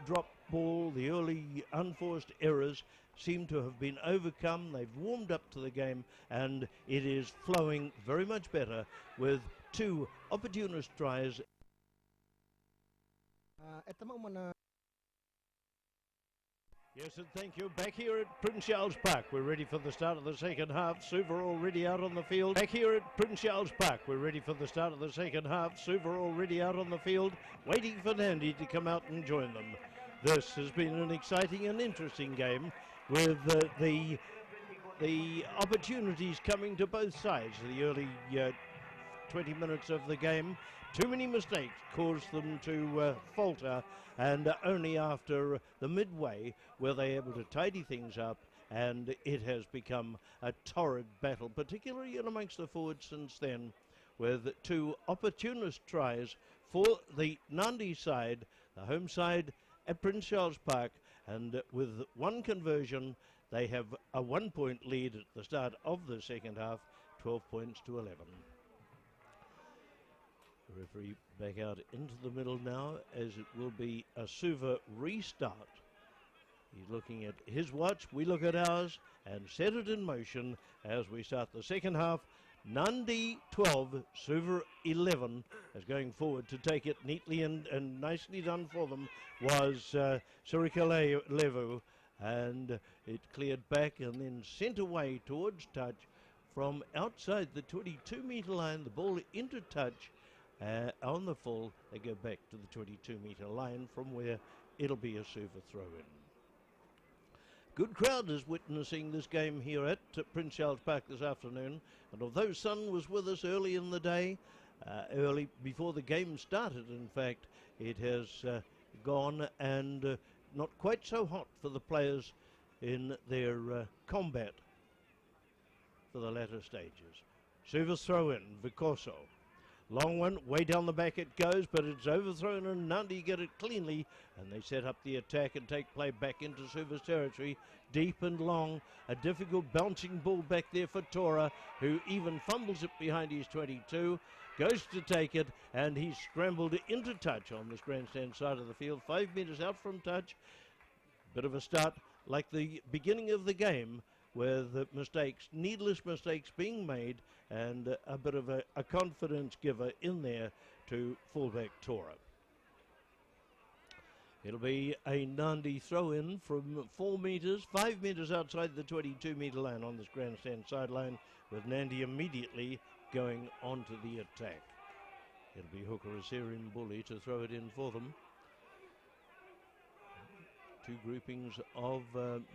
S2: drop ball, the early unforced errors seem to have been overcome. They've warmed up to the game, and it is flowing very much better with 2 opportunist tries.
S1: At the moment,
S2: Yes, and thank you. Back here at Prince Charles Park, we're ready for the start of the second half. Suva already out on the field. Back here at Prince Charles Park, we're ready for the start of the second half. Suva already out on the field, waiting for Nadi to come out and join them. This has been an exciting and interesting game, with the opportunities coming to both sides. The early 20 minutes of the game, too many mistakes caused them to falter, and only after the midway were they able to tidy things up, and it has become a torrid battle, particularly in amongst the forwards since then, with 2 opportunist tries for the Nadi side, the home side at Prince Charles Park, and with 1 conversion they have a 1 point lead at the start of the second half, 12 points to 11. The referee back out into the middle now, as it will be a Suva restart. He's looking at his watch, we look at ours, and set it in motion as we start the second half. Nadi 12, Suva 11, as going forward to take it neatly and nicely done for them was Surika Levu, and it cleared back and then sent away towards touch from outside the 22-metre line, the ball into touch on the full. They go back to the 22-metre line from where it'll be a Suva throw-in. Good crowd is witnessing this game here at Prince Charles Park this afternoon, and although sun was with us early in the day, early before the game started in fact, it has gone and not quite so hot for the players in their combat for the latter stages. Suva's throw in, Vicoso. Long one, way down the back it goes, but it's overthrown and Nadi get it cleanly, and they set up the attack and take play back into Suva's territory, deep and long. A difficult bouncing ball back there for Tora, who even fumbles it behind his 22, goes to take it, and he's scrambled into touch on this grandstand side of the field, 5 metres out from touch. Bit of a start like the beginning of the game, with mistakes, needless mistakes being made, and a bit of a confidence giver in there to fullback Tora. It'll be a Nadi throw-in from 4 metres, 5 metres outside the 22-metre line on this grandstand sideline, with Nadi immediately going onto the attack. It'll be hooker Assyrian Bully to throw it in for them. Two groupings of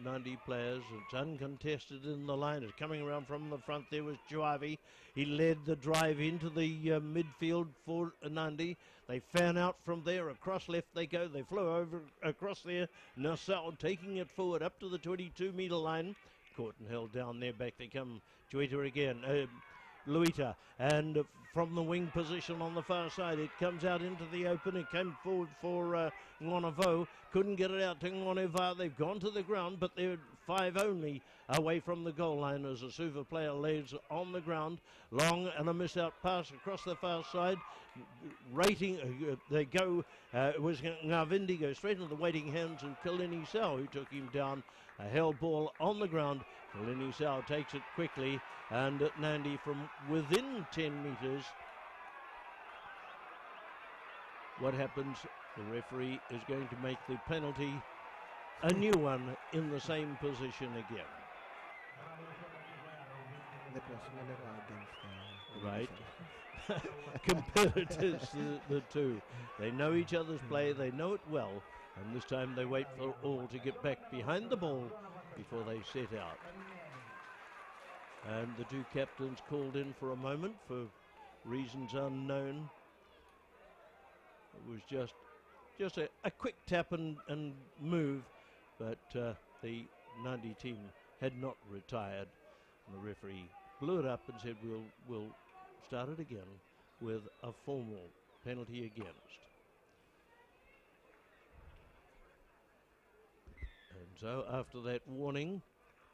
S2: Nadi players. It's uncontested in the line. It's coming around from the front. There was Juavi. He led the drive into the midfield for Nadi. They fan out from there. Across left they go. They flow over across there. Nassau taking it forward up to the 22-metre line. Caught and held down there. Back they come. Juita again. Luita, and from the wing position on the far side it comes out into the open. It came forward for Ngonovo, couldn't get it out to Ngoneva. They've gone to the ground, but they're 5 only away from the goal line as a Suva player lays on the ground. Long and a miss out pass across the far side. Rating, they go, it was Ngavindi go straight into the waiting hands of Kalini Sao, who took him down. A held ball on the ground. Kalini Sao takes it quickly, and Nadi from within 10 metres. What happens? The referee is going to make the penalty a new one in the same position again.
S1: That was
S2: Right. Competitors, the two. They know each other's play, they know it well, and this time they wait for all to get back behind the ball before they set out. And the two captains called in for a moment for reasons unknown. It was just a quick tap and move, but the Nadi team had not retired, and the referee blew it up and said we'll start it again with a formal penalty against. And so after that warning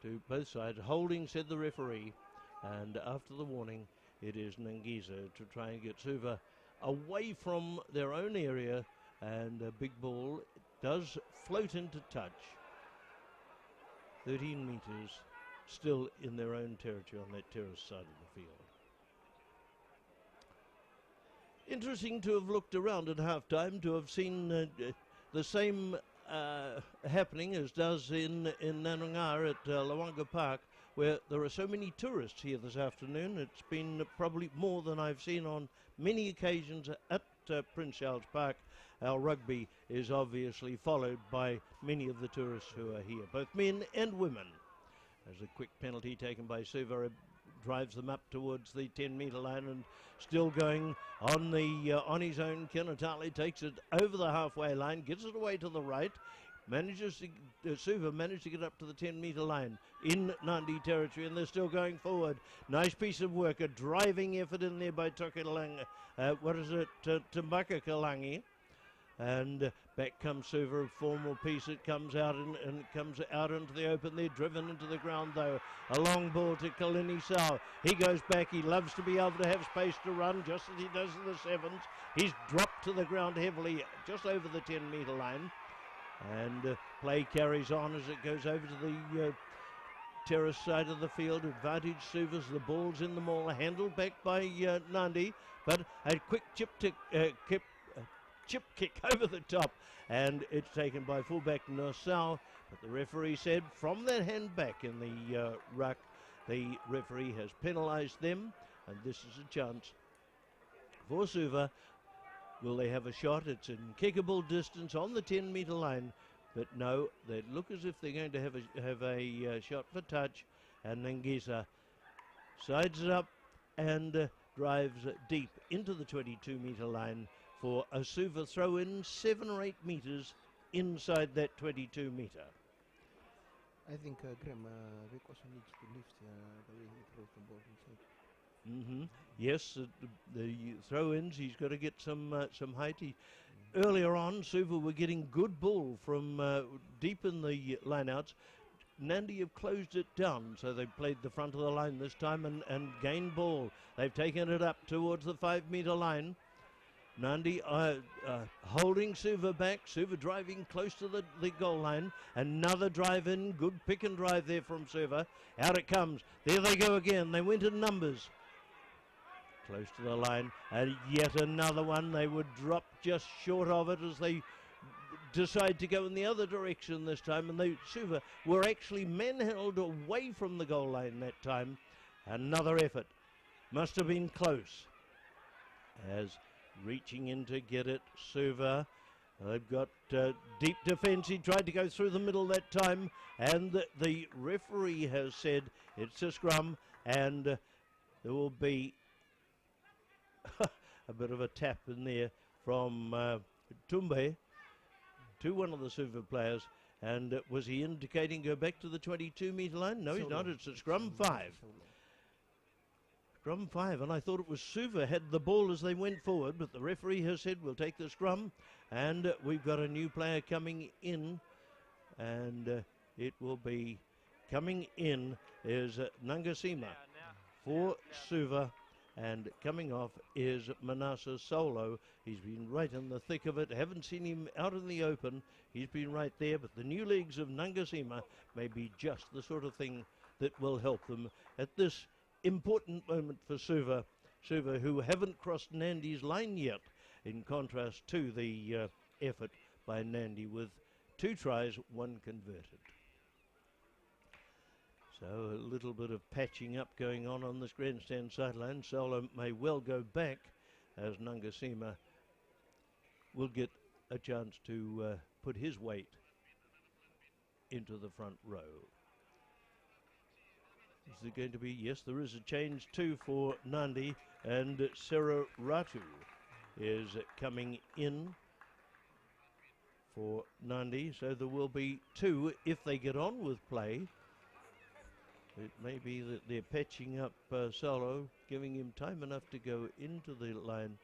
S2: to both sides, holding, said the referee, and after the warning it is Nangiza to try and get Suva away from their own area, and a big ball does float into touch. 13 metres still in their own territory on that terrace side of the field. Interesting to have looked around at half-time, to have seen the same happening as does in Nanunga at Lawanga Park, where there are so many tourists here this afternoon. It's been probably more than I've seen on many occasions at Prince Charles Park. Our rugby is obviously followed by many of the tourists who are here, both men and women. There's a quick penalty taken by Suva, drives them up towards the 10-metre line, and still going on the on his own. Kinatali takes it over the halfway line, gets it away to the right, manages to Suva managed to get up to the 10-metre line in Nadi territory, and they're still going forward. Nice piece of work, a driving effort in there by Tokilangi, Tumbaka Kalangi. And back comes Suva, a formal piece. It comes out and comes out into the open. They're driven into the ground though. A long ball to Kalini Sao. He goes back. He loves to be able to have space to run, just as he does in the sevens. He's dropped to the ground heavily, just over the 10-metre line. And play carries on as it goes over to the terrace side of the field. Advantage Suva's. The ball's in the maul, handled back by Nadi, but a quick chip kick over the top, and it's taken by fullback Nosau. But the referee said from that hand back in the ruck, the referee has penalised them, and this is a chance for Suva. Will they have a shot? It's in kickable distance on the 10-metre line, but no, they look as if they're going to have a shot for touch, and Nangisa sides it up and drives deep into the 22-metre line for a Suva throw in 7 or 8 metres inside that 22-metre.
S1: I think Graham Rick also needs to lift the way he throws the ball inside.
S2: Yes, the throw-ins, he's got to get some height. Earlier on, Suva were getting good ball from deep in the lineouts. Nadi have closed it down, so they've played the front of the line this time and gained ball. They've taken it up towards the 5-metre line. Nadi holding Suva back. Suva driving close to the goal line. Another drive in. Good pick and drive there from Suva. Out it comes. There they go again. They went in numbers. Close to the line. And yet another one. They would drop just short of it as they decide to go in the other direction this time. And Suva were actually manheld away from the goal line that time. Another effort. Must have been close. As reaching in to get it, Suva. They've got deep defence. He tried to go through the middle that time, and the referee has said it's a scrum, and there will be a bit of a tap in there from Tumbe to one of the Suva players. And was he indicating go back to the 22-metre line? No, he's not. It's a scrum 5. Scrum 5, and I thought it was Suva had the ball as they went forward, but the referee has said we'll take the scrum, and we've got a new player coming in, and it will be coming in is Nangasima for Suva, and coming off is Manasa Solo. He's been right in the thick of it. Haven't seen him out in the open. He's been right there, but the new legs of Nangasima may be just the sort of thing that will help them at this important moment for Suva. Suva, who haven't crossed Nandi's line yet, in contrast to the effort by Nadi with 2 tries, 1 converted. So a little bit of patching up going on this grandstand sideline. Solo may well go back as Nangasima will get a chance to put his weight into the front row. Is there going to be? Yes, there is a change too for Nadi, and Sarah Ratu is coming in for Nadi. So there will be 2 if they get on with play. It may be that they're patching up Solo, giving him time enough to go into the line.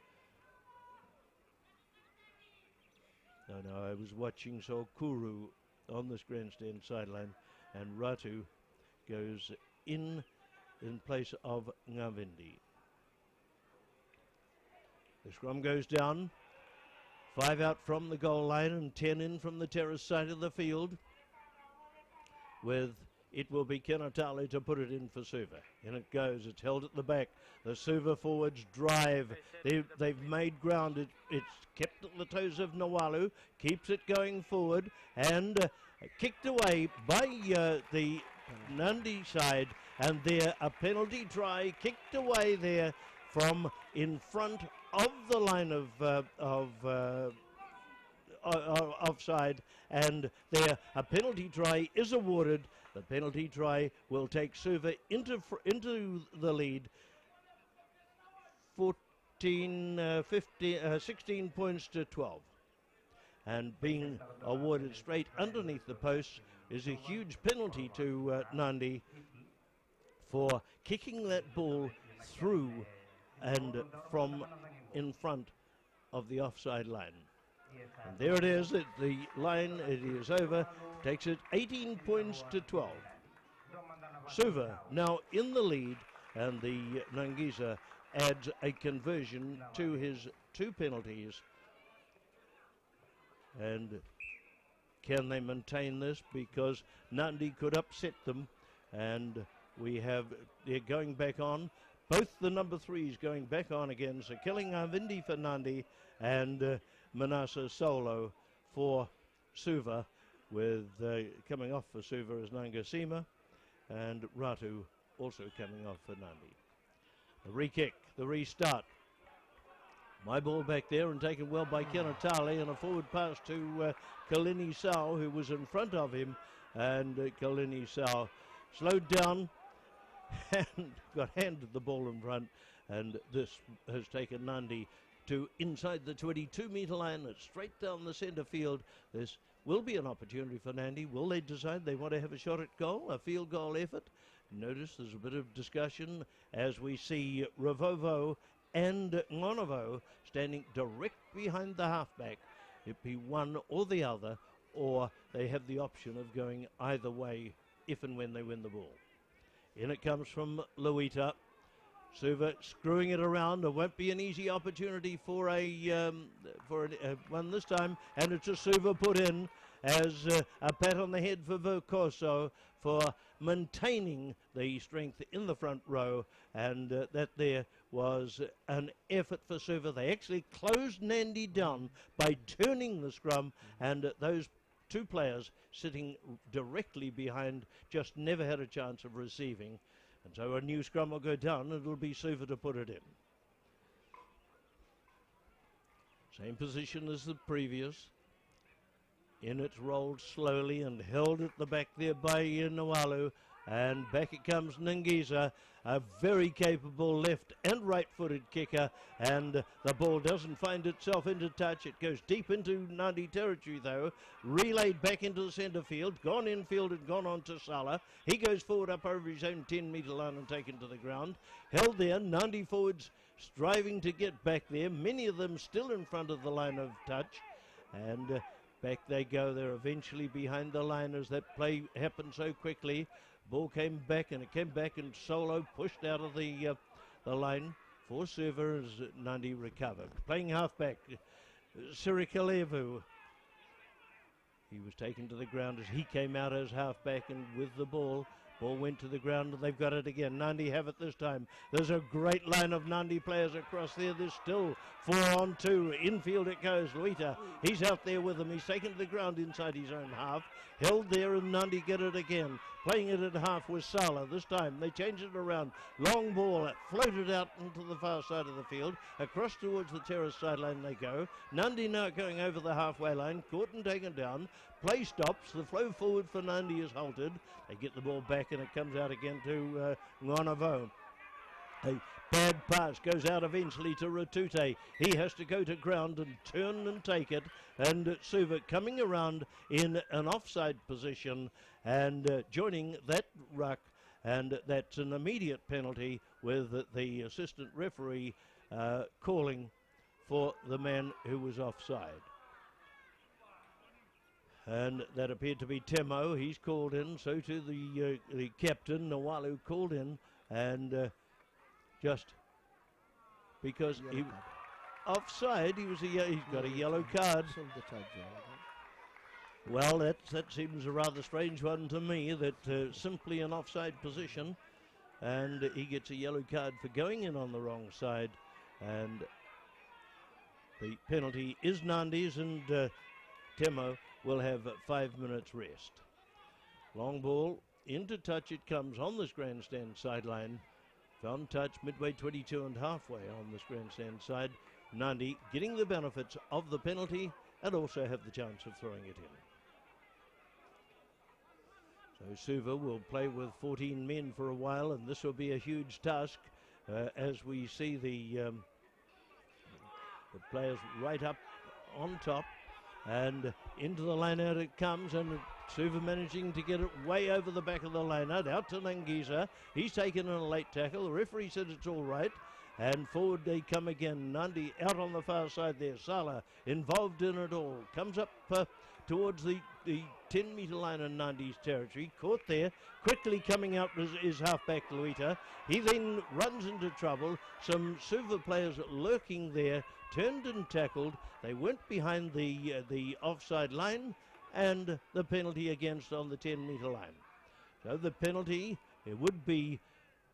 S2: No, I was watching Sokuru on this grandstand sideline, and Ratu goes in place of Ngavindi. The scrum goes down. 5 out from the goal line and 10 in from the terrace side of the field. With it will be Kenatale to put it in for Suva. In it goes. It's held at the back. The Suva forwards drive. They've made ground. It's kept at the toes of Nawalu. Keeps it going forward and kicked away by the Nadi side. And there a penalty try kicked away there from in front of the line of offside, and there a penalty try is awarded. The penalty try will take Suva into the lead. 16 points to 12, and being awarded straight underneath the post is a huge penalty to Nadi for kicking that ball through and from in front of the offside line. And there it is at the line. It is over. Takes it 18 points to 12. Suva now in the lead, and the Nangisa adds a conversion to his 2 penalties. And can they maintain this? Because Nadi could upset them and they're going back on. Both the number 3s going back on again. So killing Avindi for Nadi and Manasa Solo for Suva, with coming off for Suva is Nangasima, and Ratu also coming off for Nadi. The re-kick, the restart. My ball back there and taken well by Kenatale, and a forward pass to Kalini Sao, who was in front of him, and Kalini Sao slowed down and got handed the ball in front, and this has taken Nadi to inside the 22-metre line and straight down the centre field. This will be an opportunity for Nadi. Will they decide they want to have a shot at goal, a field goal effort? Notice there's a bit of discussion as we see Ravovo and Ngonovo standing direct behind the halfback. It be one or the other, or they have the option of going either way if and when they win the ball. In it comes from Luita. Suva screwing it around. It won't be an easy opportunity for a one this time, and it's a Suva put in as a pat on the head for Vokoso for maintaining the strength in the front row, and that there was an effort for Suva. They actually closed Nadi down by turning the scrum, and those two players sitting directly behind just never had a chance of receiving. And so a new scrum will go down, and it'll be Suva to put it in. Same position as the previous. In it's rolled slowly and held at the back there by Nawalu. And back it comes Ningisa, a very capable left and right-footed kicker, and the ball doesn't find itself into touch. It goes deep into Nadi territory, though, relayed back into the centre field, gone infield and gone on to Sala. He goes forward up over his own 10-metre line and taken to the ground. Held there, Nadi forwards striving to get back there, many of them still in front of the line of touch, and back they go. They're eventually behind the line as that play happened so quickly. Ball came back, and it came back, and Solo pushed out of the line for Suva as Nadi recovered. Playing halfback, Sirikalevu. He was taken to the ground as he came out as halfback, and with the ball went to the ground, and they've got it again. Nadi have it this time. There's a great line of Nadi players across there. There's still 4-on-2. Infield it goes. Luita, he's out there with them. He's taken to the ground inside his own half. Held there, and Nadi get it again. Playing it at half with Sala. This time they change it around. Long ball floated out into the far side of the field. Across towards the terrace sideline they go. Nadi now going over the halfway line. Caught and taken down. Play stops. The flow forward for Nadi is halted. They get the ball back, and it comes out again to Ngonovo. A bad pass goes out eventually to Ratute. He has to go to ground and turn and take it. And Suva coming around in an offside position and joining that ruck. And that's an immediate penalty with the assistant referee calling for the man who was offside. And that appeared to be Temo. He's called in. So too the captain, Nawalu, called in. And just because he offside, he's got a yellow card. Well, that seems a rather strange one to me, that simply an offside position, and he gets a yellow card for going in on the wrong side. And the penalty is Nandi's, and Temo will have 5 minutes rest. Long ball, into touch it comes on this grandstand sideline. Found touch midway 22 and halfway on this grandstand side. Nadi getting the benefits of the penalty and also have the chance of throwing it in. So Suva will play with 14 men for a while, and this will be a huge task as we see the players right up on top, and into the line out it comes, and Suva managing to get it way over the back of the line out to Nangisa. He's taken in a late tackle. The referee said it's all right. And forward they come again. Nadi out on the far side there. Sala involved in it all. Comes up towards the 10-metre line in Nandi's territory. Caught there. Quickly coming out is halfback Luita. He then runs into trouble. Some Suva players lurking there. Turned and tackled. They went behind the offside line. And the penalty against on the 10-metre line. So the penalty, it would be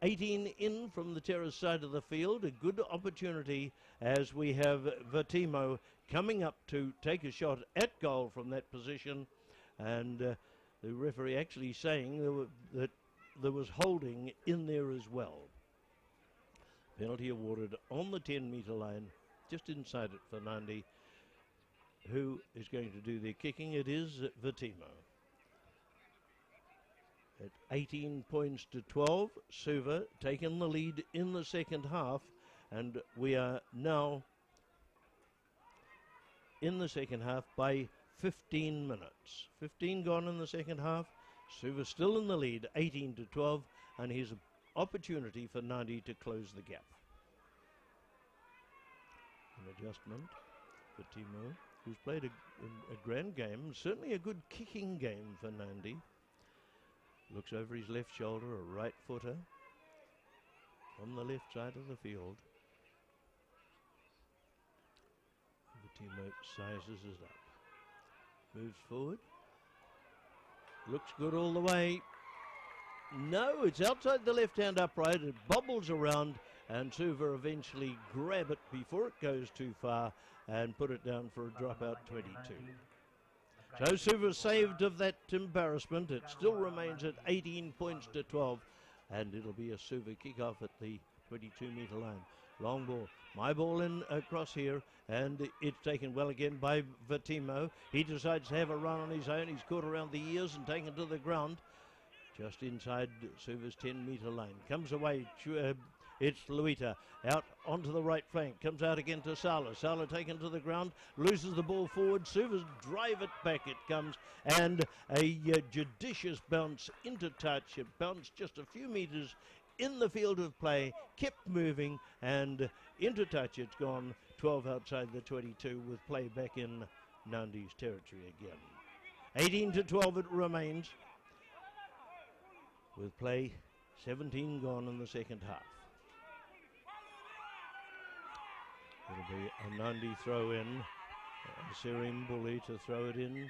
S2: 18 in from the terrace side of the field. A good opportunity as we have Vertimo coming up to take a shot at goal from that position. And the referee actually saying that there was holding in there as well. Penalty awarded on the 10-metre line, just inside it for Nadi. Who is going to do their kicking? It is Vertimo. At 18 points to 12, Suva taking the lead in the second half, and we are now in the second half by 15 minutes. 15 gone in the second half. Suva still in the lead, 18 to 12, and here's an opportunity for Nadi to close the gap. An adjustment for Timo, who's played a grand game, certainly a good kicking game for Nadi. Looks over his left shoulder, a right footer on the left side of the field. Timo sizes it up, moves forward. Looks good all the way. No, it's outside the left-hand upright. It bobbles around, and Suva eventually grab it before it goes too far and put it down for a dropout 22. So Suva saved of that embarrassment. It still remains at 18 points to 12, and it'll be a Suva kick-off at the 22-metre line. Long ball. My ball in across here, and it's taken well again by Vertimo. He decides to have a run on his own. He's caught around the ears and taken to the ground. Just inside Suva's 10-metre line. Comes away. It's Luita out onto the right flank. Comes out again to Sala. Sala taken to the ground. Loses the ball forward. Suva's drive it back. It comes. And a judicious bounce into touch. It bounced just a few metres in the field of play. Kept moving. And into touch it's gone. 12 outside the 22 with play back in Nadi's territory again. 18 to 12 it remains. With play 17 gone in the second half. It'll be a Nadi throw in. Serim Bully to throw it in.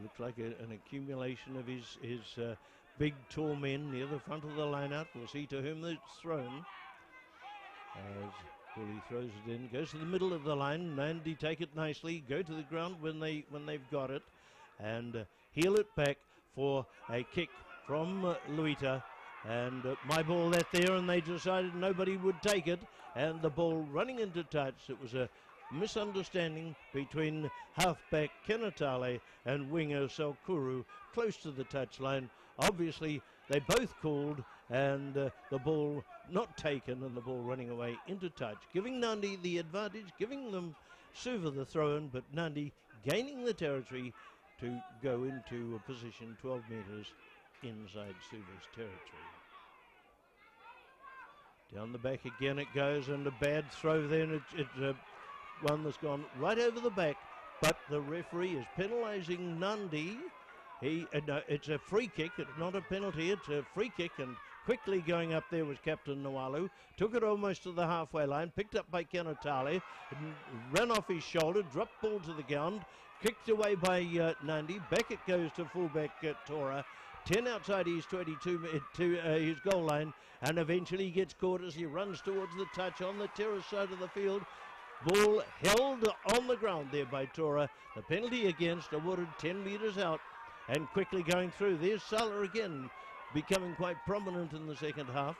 S2: Looks like an accumulation of his big tall men near the front of the line-out. We'll see to whom it's thrown. As Bully throws it in, goes to the middle of the line. Nadi take it nicely, go to the ground when they've got it, and heel it back for a kick from Luita. And my ball that there, and they decided nobody would take it, and the ball running into touch. It was a misunderstanding between halfback Kenatale and winger Salkuru close to the touchline. Obviously they both called, and the ball not taken, and the ball running away into touch, giving Nadi the advantage, giving them Suva the throw-in, but Nadi gaining the territory to go into a position 12 metres inside Suva's territory. Down the back again it goes, and a bad throw then. It's one that's gone right over the back, but the referee is penalising Nadi. No, it's a free kick. It's not a penalty. It's a free kick, and quickly going up there was Captain Nawalu. Took it almost to the halfway line, picked up by Kenatale, ran off his shoulder, dropped ball to the ground, kicked away by Nadi. Back it goes to fullback Tora. 10 outside his 22 to his goal line, and eventually he gets caught as he runs towards the touch on the terrace side of the field. Ball held on the ground there by Tora. The penalty against, awarded 10 metres out, and quickly going through. There's Sala again, becoming quite prominent in the second half.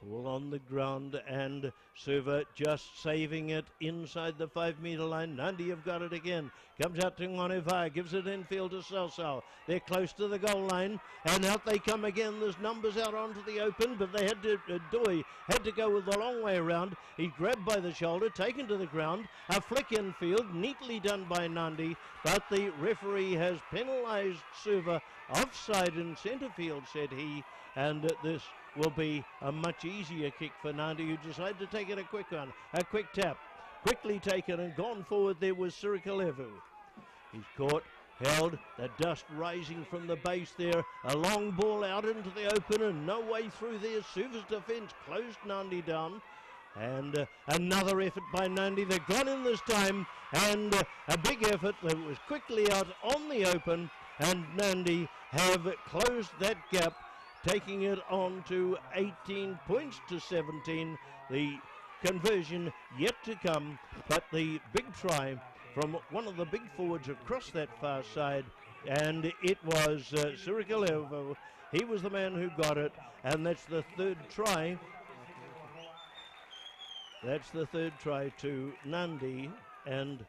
S2: Ball on the ground, and Suva just saving it inside the 5-metre line. Nadi have got it again. Comes out to Ngonevai, gives it infield to Salsal. They're close to the goal line, and out they come again. There's numbers out onto the open, but they had to, Doi had to go with the long way around. He's grabbed by the shoulder, taken to the ground. A flick infield, neatly done by Nadi, but the referee has penalised Suva. Offside in centre field, said he, and this will be a much easier kick for Nadi, who decided to take it a quick one, a quick tap. Quickly taken and gone forward there was Sirikalevu. He's caught, held, the dust rising from the base there. A long ball out into the open and no way through there. Suva's defence closed Nadi down. And another effort by Nadi. They've gone in this time, and a big effort that was quickly out on the open. and Nadi have closed that gap, taking it on to 18 points to 17. The conversion yet to come, but the big try from one of the big forwards across that far side, and it was Surikalevo. He was the man who got it, and that's the third try. That's the third try to Nadi, and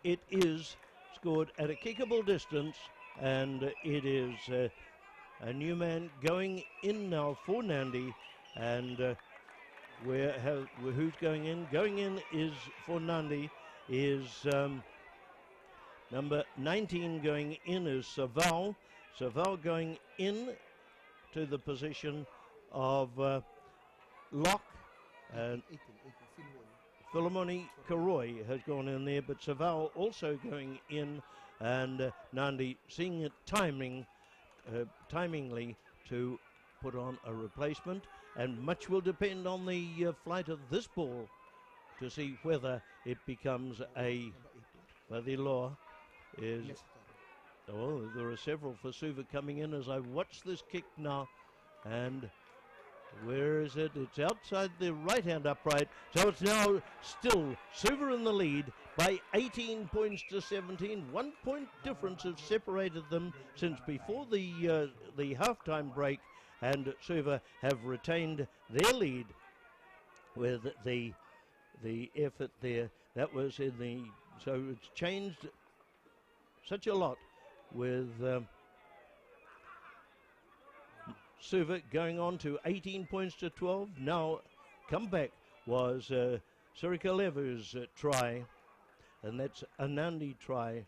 S2: it is scored at a kickable distance, and it is a new man going in now for Nadi, and who's going in? Going in is for Nadi is number 19 going in is Suva. Suva going in to the position of lock, and Philemoni Karoi has gone in there, but Suva also going in, and Nadi seeing it timingly to put on a replacement, and much will depend on the flight of this ball to see whether it becomes a, well, the law is, oh, there are several for Suva coming in as I watch this kick now, and where is it? It's outside the right-hand upright, so it's now still Suva in the lead by 18 points to 17. 1 point difference has separated them since before the half-time break, and Suva have retained their lead with the effort there. That was in the, so it's changed such a lot with Suva going on to 18 points to 12. Now, comeback was Surikalevu's try, and that's a Nadi try,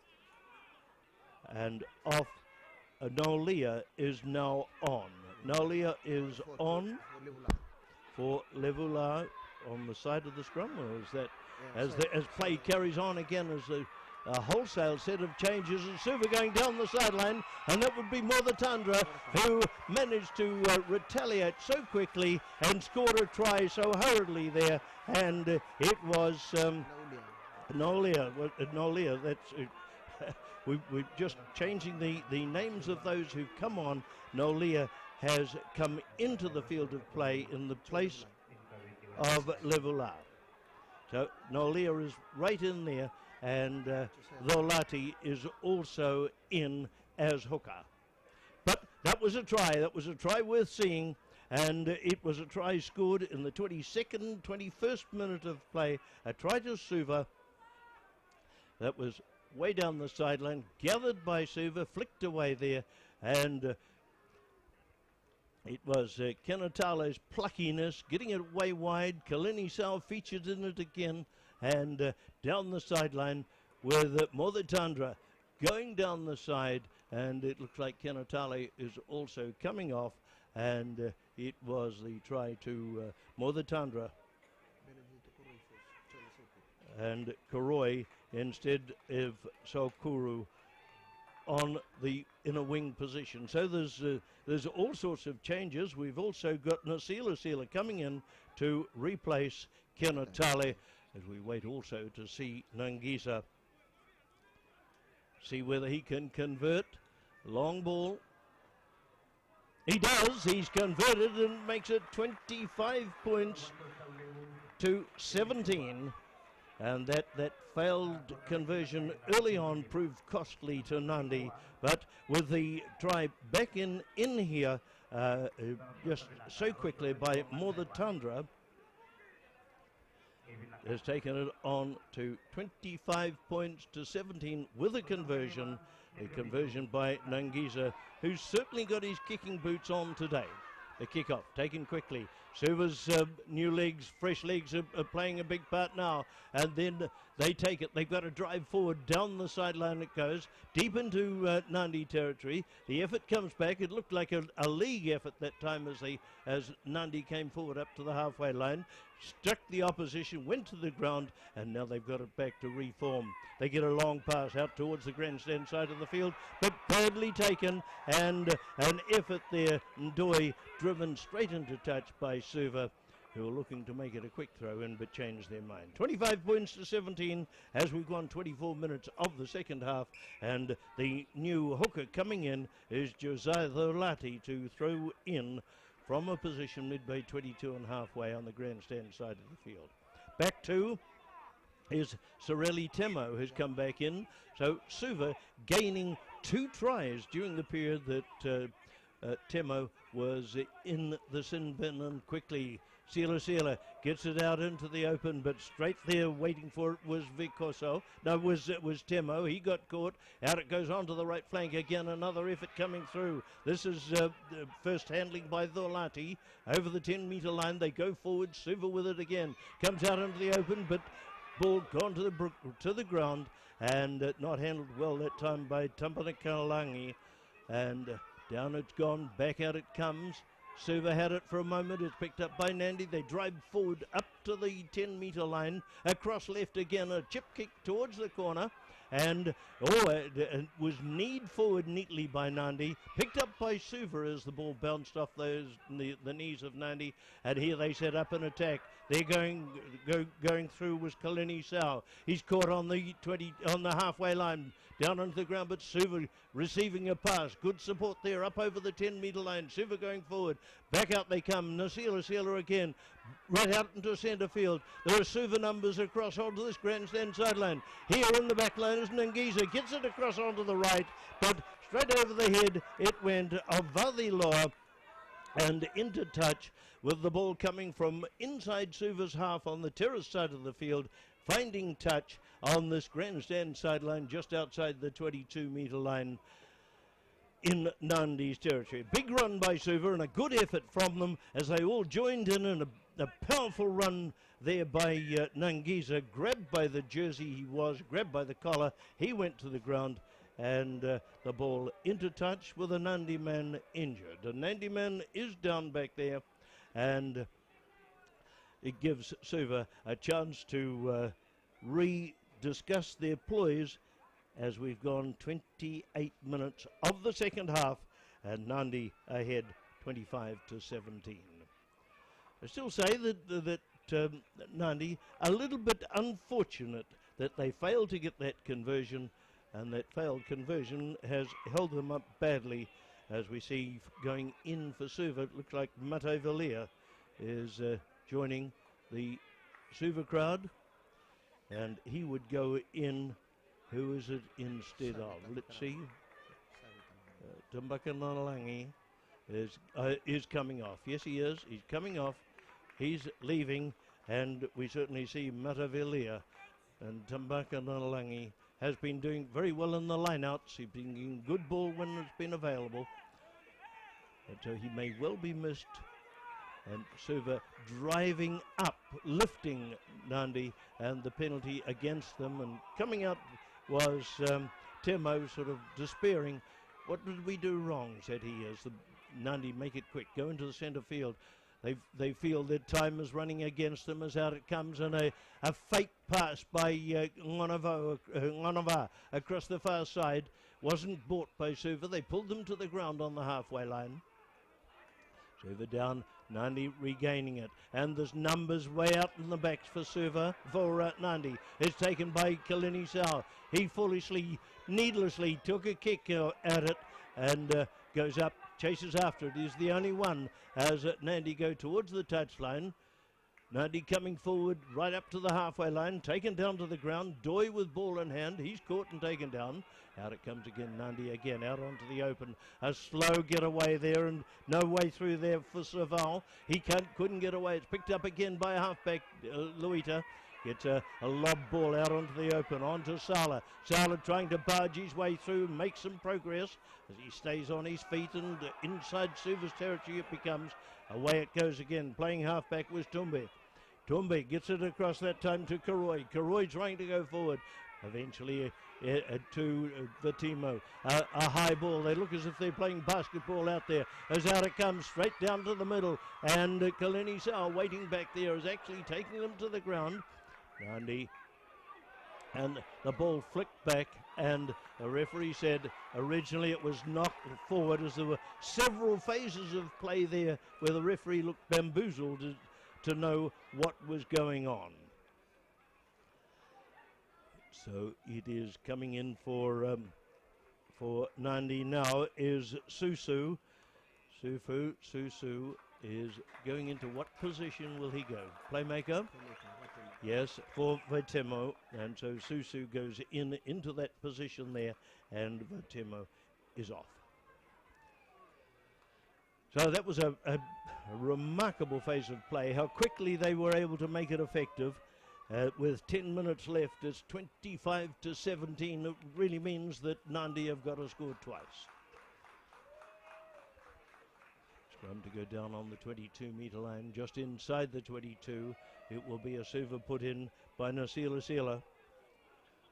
S2: and off. Nolia is now on. Nolia is on for Levula on the side of the scrum, or is that as play carries on again as a wholesale set of changes, and Suva going down the sideline, and that would be Tundra, who managed to retaliate so quickly and scored a try so hurriedly there, and it was Nolia. That's we're just changing the names of those who've come on. Nolia has come into the field of play in the place of Levula. So Nolia is right in there, and Lolati is also in as hooker. But that was a try. That was a try worth seeing, and it was a try scored in the 21st minute of play. A try to Suva. That was way down the sideline, gathered by Suva, flicked away there, and it was Kenatale's pluckiness, getting it way wide. Kalini Sao featured in it again, and down the sideline with Tundra going down the side, and it looks like Kenatale is also coming off, and it was the try to Tundra. And Karoi instead of Sokuru on the inner wing position. So there's all sorts of changes. We've also got Nasila coming in to replace Kenatale, as we wait also to see Nangisa see whether he can convert. Long ball. He does. He's converted and makes it 25 points to 17. And that failed conversion early on proved costly to Nadi, but with the try back in here just so quickly by Tundra, has taken it on to 25 points to 17 with a conversion by Nangisa, who's certainly got his kicking boots on today. The kickoff taken quickly. Suva's new legs, fresh legs are playing a big part now, and then they take it. They've got to drive forward. Down the sideline it goes, deep into Nadi territory. The effort comes back. It looked like a league effort that time as Nadi came forward up to the halfway line, struck the opposition, went to the ground, and now they've got it back to reform. They get a long pass out towards the grandstand side of the field, but badly taken, and an effort there. Ndoi driven straight into touch by Suva, who are looking to make it a quick throw in but change their mind. 25 points to 17 as we've gone 24 minutes of the second half, and the new hooker coming in is Josiah Tholati to throw in from a position midway 22 and halfway on the grandstand side of the field. Back to is Sorelli Temo, who's come back in. So Suva gaining 2 tries during the period that Temo was in the sin bin, and quickly Sila gets it out into the open, but straight there waiting for it was Vicoso. No, it was Temo. He got caught. Out it goes onto the right flank again. Another effort coming through. This is first handling by Tholati over the 10-metre line. They go forward. Suva with it again. Comes out into the open, but ball gone to the ground, and not handled well that time by Tampanakalangi. And down it's gone. Back out it comes. Suva had it for a moment. It's picked up by Nadi. They drive forward up to the 10-metre line. Across left again. A chip kick towards the corner. And it was kneed forward neatly by Nadi. Picked up by Suva as the ball bounced off the knees of Nadi. And here they set up an attack. They're going through was Kalini Sau. He's caught on the halfway line, down onto the ground, but Suva receiving a pass. Good support there, up over the 10-metre line. Suva going forward. Back out they come. Nasila again, right out into centre field. There are Suva numbers across onto this grandstand sideline. Here in the back line is Nangiza. Gets it across onto the right, but straight over the head it went of Vadiloa, and into touch with the ball coming from inside Suva's half on the terrace side of the field, finding touch on this grandstand sideline just outside the 22-metre line in Nandi's territory. Big run by Suva and a good effort from them as they all joined in a powerful run there by Nangiza, grabbed by the jersey grabbed by the collar. He went to the ground, and the ball into touch with a Nadi man injured. The Nadi man is down back there, and it gives Suva a chance to re-discuss their ploys as we've gone 28 minutes of the second half, and Nadi ahead 25 to 17. I still say that Nadi a little bit unfortunate that they failed to get that conversion, and that failed conversion has held them up badly, as we see going in for Suva. It looks like Mato Valia is joining the Suva crowd, and he would go in. Who is it instead of? Let's see. Tambakanalangi is coming off. Yes, he is. He's coming off. He's leaving, and we certainly see Mato Valia, and Tambakanalangi has been doing very well in the lineouts. He's been getting good ball when it's been available, and so he may well be missed. And Suva driving up, lifting Nadi, and the penalty against them. And coming out was Temo, sort of despairing. What did we do wrong, said he, as the Nadi make it quick, go into the centre field. They feel that time is running against them as out it comes, and a fake pass by Ngonava across the far side wasn't bought by Suva. They pulled them to the ground on the halfway line. Suva down, Nadi regaining it, and there's numbers way out in the backs for Suva, for Nadi. It's taken by Kalini Sau. He foolishly, needlessly took a kick at it, and goes up, chases after it. He's the only one as Nadi go towards the touchline. Nadi coming forward right up to the halfway line, taken down to the ground. Doi with ball in hand. He's caught and taken down. Out it comes again, Nadi again, out onto the open. A slow getaway there, and no way through there for Saval. He couldn't get away. It's picked up again by halfback Luita. Gets a lob ball out onto the open, onto Sala. Sala trying to barge his way through, make some progress as he stays on his feet, and inside Suva's territory it becomes. Away it goes again. Playing halfback was Tumbe. Tumbe gets it across that time to Karoi. Karoi trying to go forward. Eventually to Vatimo. A high ball. They look as if they're playing basketball out there. As out it comes, straight down to the middle. And Kalini Sau waiting back there is actually taking them to the ground. Nadi, and the ball flicked back, and the referee said originally it was knocked forward, as there were several phases of play there where the referee looked bamboozled to know what was going on. So it is coming in for Nadi now is Susu. Susu is going into what position will he go? Playmaker? Yes, for Vatemo. And so Susu goes into that position there, and Vatemo is off. So that was a remarkable phase of play. How quickly they were able to make it effective. With 10 minutes left, it's 25-17. It really means that Nadi have got to score twice. Scrum to go down on the 22-metre line, just inside the 22. It will be a Suva put in by Nasila,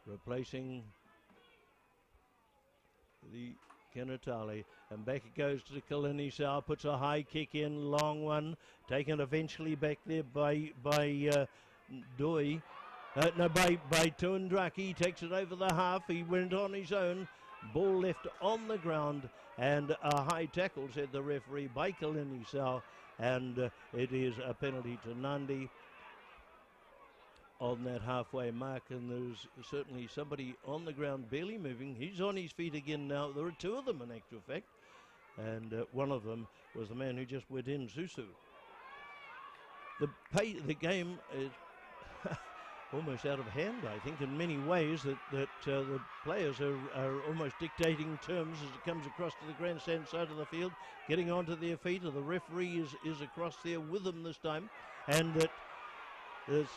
S2: replacing the Kenatali, and back it goes to Kalini Sau, puts a high kick in, long one, taken eventually back there by Doi. By Tuandraki, takes it over the half. He went on his own. Ball left on the ground, and a high tackle, said the referee, by Kalini Sau, and it is a penalty to Nadi on that halfway mark, and there's certainly somebody on the ground barely moving. He's on his feet again now. There are two of them in actual fact, and one of them was the man who just went in, Susu. The game is almost out of hand, I think, in many ways, that the players are almost dictating terms as it comes across to the grandstand side of the field, getting onto their feet, and the referee is across there with them this time, and that there's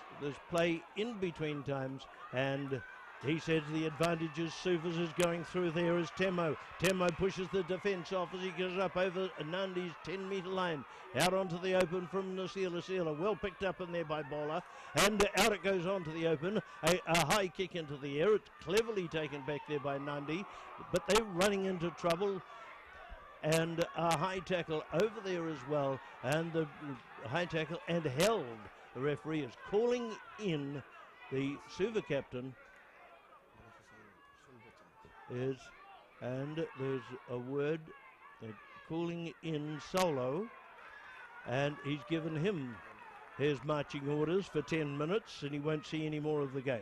S2: play in between times, and he says the advantage is Suva's is going through there is Temo. Temo pushes the defence off as he goes up over Nadi's 10-metre line. Out onto the open from Nasila. Well picked up in there by Bola. And out it goes onto the open. A high kick into the air. It's cleverly taken back there by Nadi. But they're running into trouble. And a high tackle over there as well. And the high tackle and held. The referee is calling in the Suva captain. And there's a word calling in Solo, and he's given him his marching orders for 10 minutes, and he won't see any more of the game.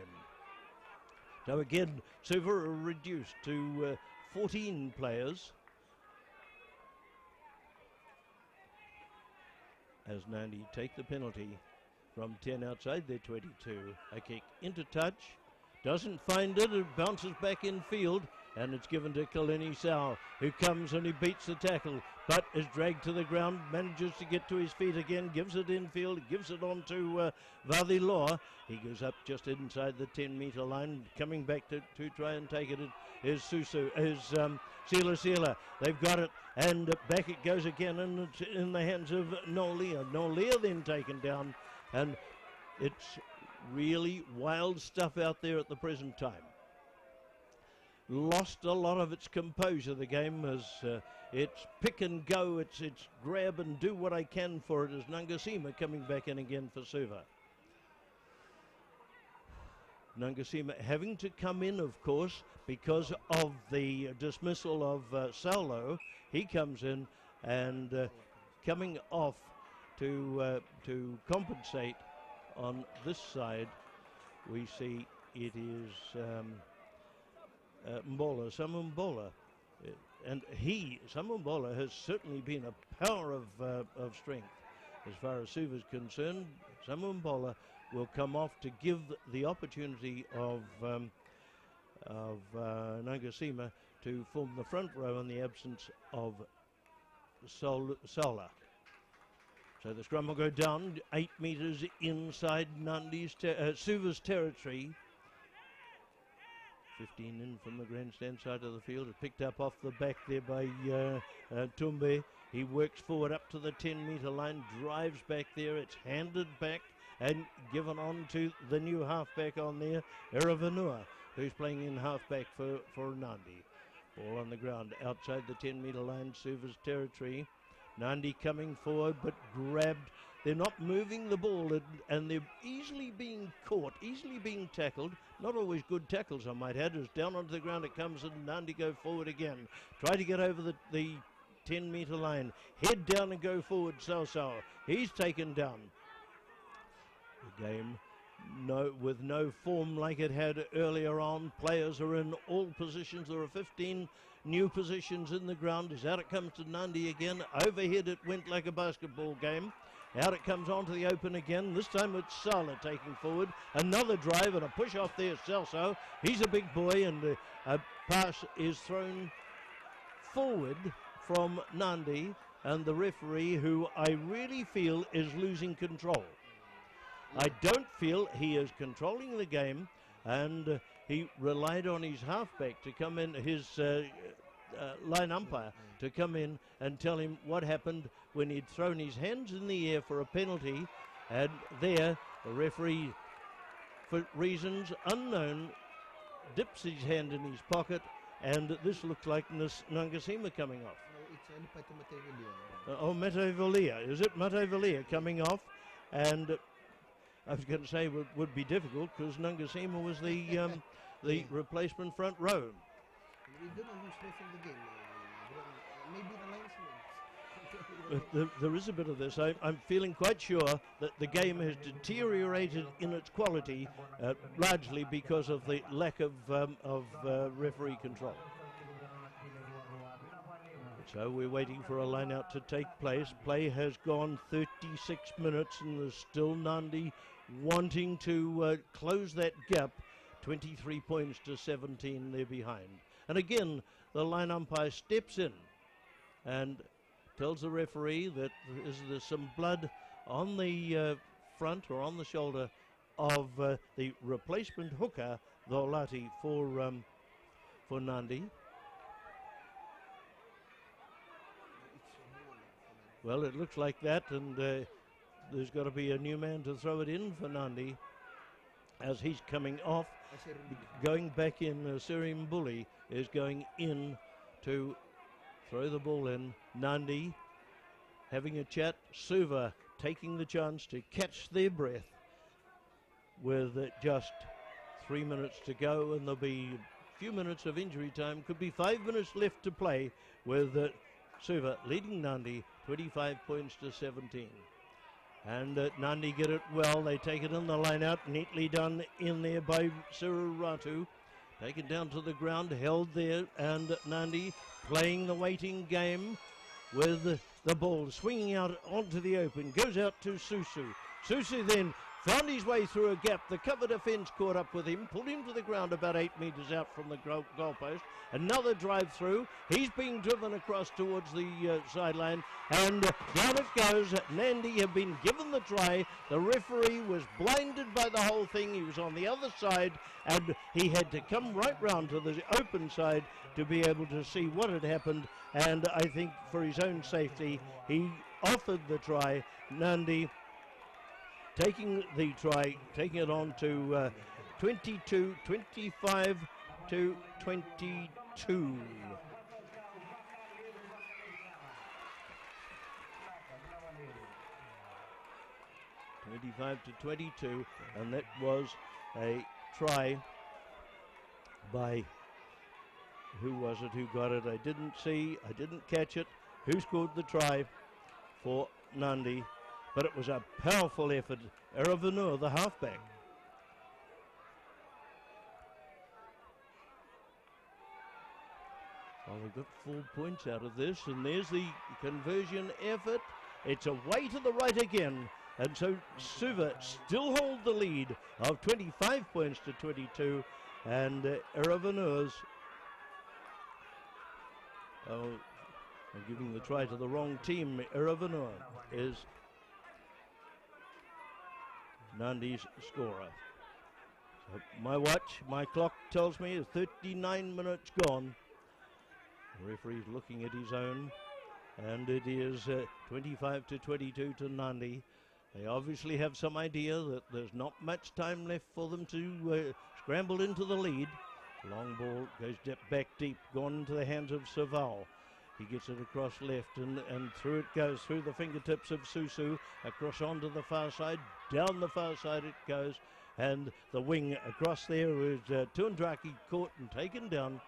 S2: So again, Suva are reduced to 14 players as Nadi take the penalty from 10 outside their 22. A kick into touch. Doesn't find it, it bounces back in field, and it's given to Kalini Sau, who comes and he beats the tackle, but is dragged to the ground, manages to get to his feet again, gives it infield, gives it on to Vadiloa. He goes up just inside the 10-metre line, coming back to try and take it is Sila. They've got it, and back it goes again, and it's in the hands of Nolia. Nolia then taken down, and it's really wild stuff out there at the present time. Lost a lot of its composure, the game, as it's pick and go, it's grab and do what I can for it, as Nangasima coming back in again for Suva. Nangasima having to come in, of course, because of the dismissal of Saulo. He comes in and coming off to compensate. On this side, we see it is Mbola, Samu Mbola. And Samu Mbola has certainly been a power of strength. As far as Suva is concerned, Samu Mbola will come off to give the opportunity of Nangasima to form the front row in the absence of Sola. So the scrum will go down 8 metres inside Nadi's Suva's territory. 15 in from the grandstand side of the field. It's picked up off the back there by Tumbe. He works forward up to the 10-metre line, drives back there. It's handed back and given on to the new halfback on there, Eravanua, who's playing in halfback for Nadi. Ball on the ground outside the 10-metre line, Suva's territory. Nadi coming forward but grabbed. They're not moving the ball, and they're easily being caught, easily being tackled. Not always good tackles, I might add. As down onto the ground it comes, and Nadi go forward again. Try to get over the 10-metre line. Head down and go forward, Sao. He's taken down. Game with no form like it had earlier on. Players are in all positions. There are 15 new positions in the ground. As out it comes to Nadi again. Overhead it went like a basketball game. Out it comes onto the open again. This time it's Sala taking forward. Another drive and a push off there, Celso. He's a big boy, and a pass is thrown forward from Nadi, and the referee, who I really feel is losing control. I don't feel he is controlling the game, and he relied on his halfback to come in, his line umpire to come in and tell him what happened when he'd thrown his hands in the air for a penalty, and there the referee, for reasons unknown, dips his hand in his pocket, and this looks like Nangasima coming off. Mate Valia. Is it Mate Valia coming off? And I was going to say it would be difficult because Nangasima was the replacement front row.
S1: We don't know who's reffing the game. Maybe the linesman.
S2: There is a bit of this. I'm feeling quite sure that the game has deteriorated in its quality, largely because of the lack of referee control. So we're waiting for a line-out to take place. Play has gone 36 minutes, and there's still Nadi wanting to close that gap. 23 points to 17 they're behind. And again, the line umpire steps in and tells the referee that there's some blood on the front or on the shoulder of the replacement hooker, Dholati, for Nadi. Well, it looks like that, and there's got to be a new man to throw it in for Nadi as he's coming off. Going back in, Sirim Bully is going in to throw the ball in. Nadi having a chat. Suva taking the chance to catch their breath with just 3 minutes to go, and there'll be a few minutes of injury time. Could be 5 minutes left to play, with Suva leading Nadi 25 points to 17. And Nadi get it well. They take it in the line out. Neatly done in there by Sururatu. Taken down to the ground, held there, and Nadi playing the waiting game with the ball swinging out onto the open. Goes out to Susu. Susu then found his way through a gap. The cover defence caught up with him, pulled him to the ground about 8 metres out from the goalpost. Another drive through. He's being driven across towards the sideline, and down it goes. Nadi have been given the try. The referee was blinded by the whole thing. He was on the other side, and he had to come right round to the open side to be able to see what had happened. And I think for his own safety, he offered the try. Nadi taking the try, taking it on to 25 to 22. To 22, and that was a try by, who was it who got it? I didn't catch it. Who scored the try for Nadi? But it was a powerful effort. Eravanur, the halfback. Well, we've got 4 points out of this, and there's the conversion effort. It's away to the right again, and so Suva still hold the lead of 25 points to 22, and Eravanur's, I'm giving the try to the wrong team. Eravanur is Nadi's scorer. So my clock tells me is 39 minutes gone. The referee's looking at his own, and it is 25 to 22 to Nadi. They obviously have some idea that there's not much time left for them to scramble into the lead. Long ball goes back deep, gone into the hands of Saval. He gets it across left, and through it goes, through the fingertips of Susu, across onto the far side, down the far side it goes, and the wing across there is Tuandraki caught and taken down.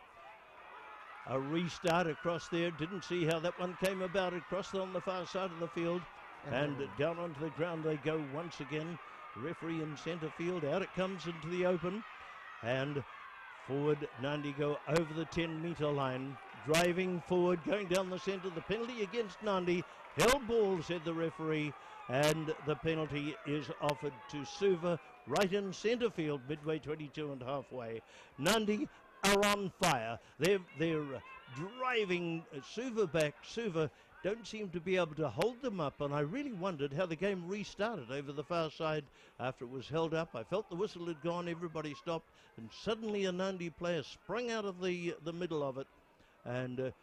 S2: A restart across there, didn't see how that one came about, across on the far side of the field, and down onto the ground they go once again Referee in centre field. Out it comes into the open. And forward, Nadi go over the 10-metre line. Driving forward, going down the centre. The penalty against Nadi. Held ball, said the referee. And the penalty is offered to Suva right in centre field, midway 22 and halfway. Nadi are on fire. They're driving Suva back. Suva don't seem to be able to hold them up, and I really wondered how the game restarted over the far side after it was held up. I felt the whistle had gone, everybody stopped, and suddenly a Nadi player sprang out of the middle of it and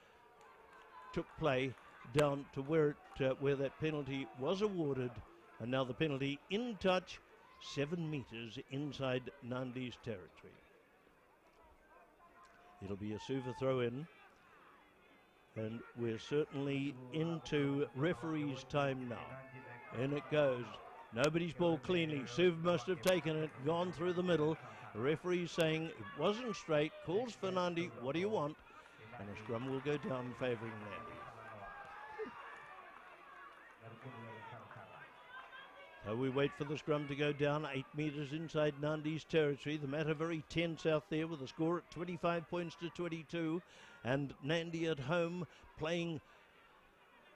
S2: took play down to where that penalty was awarded, and now the penalty in touch, 7 metres inside Nadi's territory. It'll be a Suva throw in, and we're certainly into referee's time now. In it goes. Nobody's ball cleanly. Suva must have taken it, gone through the middle. The referee saying it wasn't straight, calls for Nadi, what do you want? And a scrum will go down favouring Nadi. So we wait for the scrum to go down, 8 metres inside Nadi's territory. The matter very tense out there with the score at 25 points to 22. And Nadi at home playing,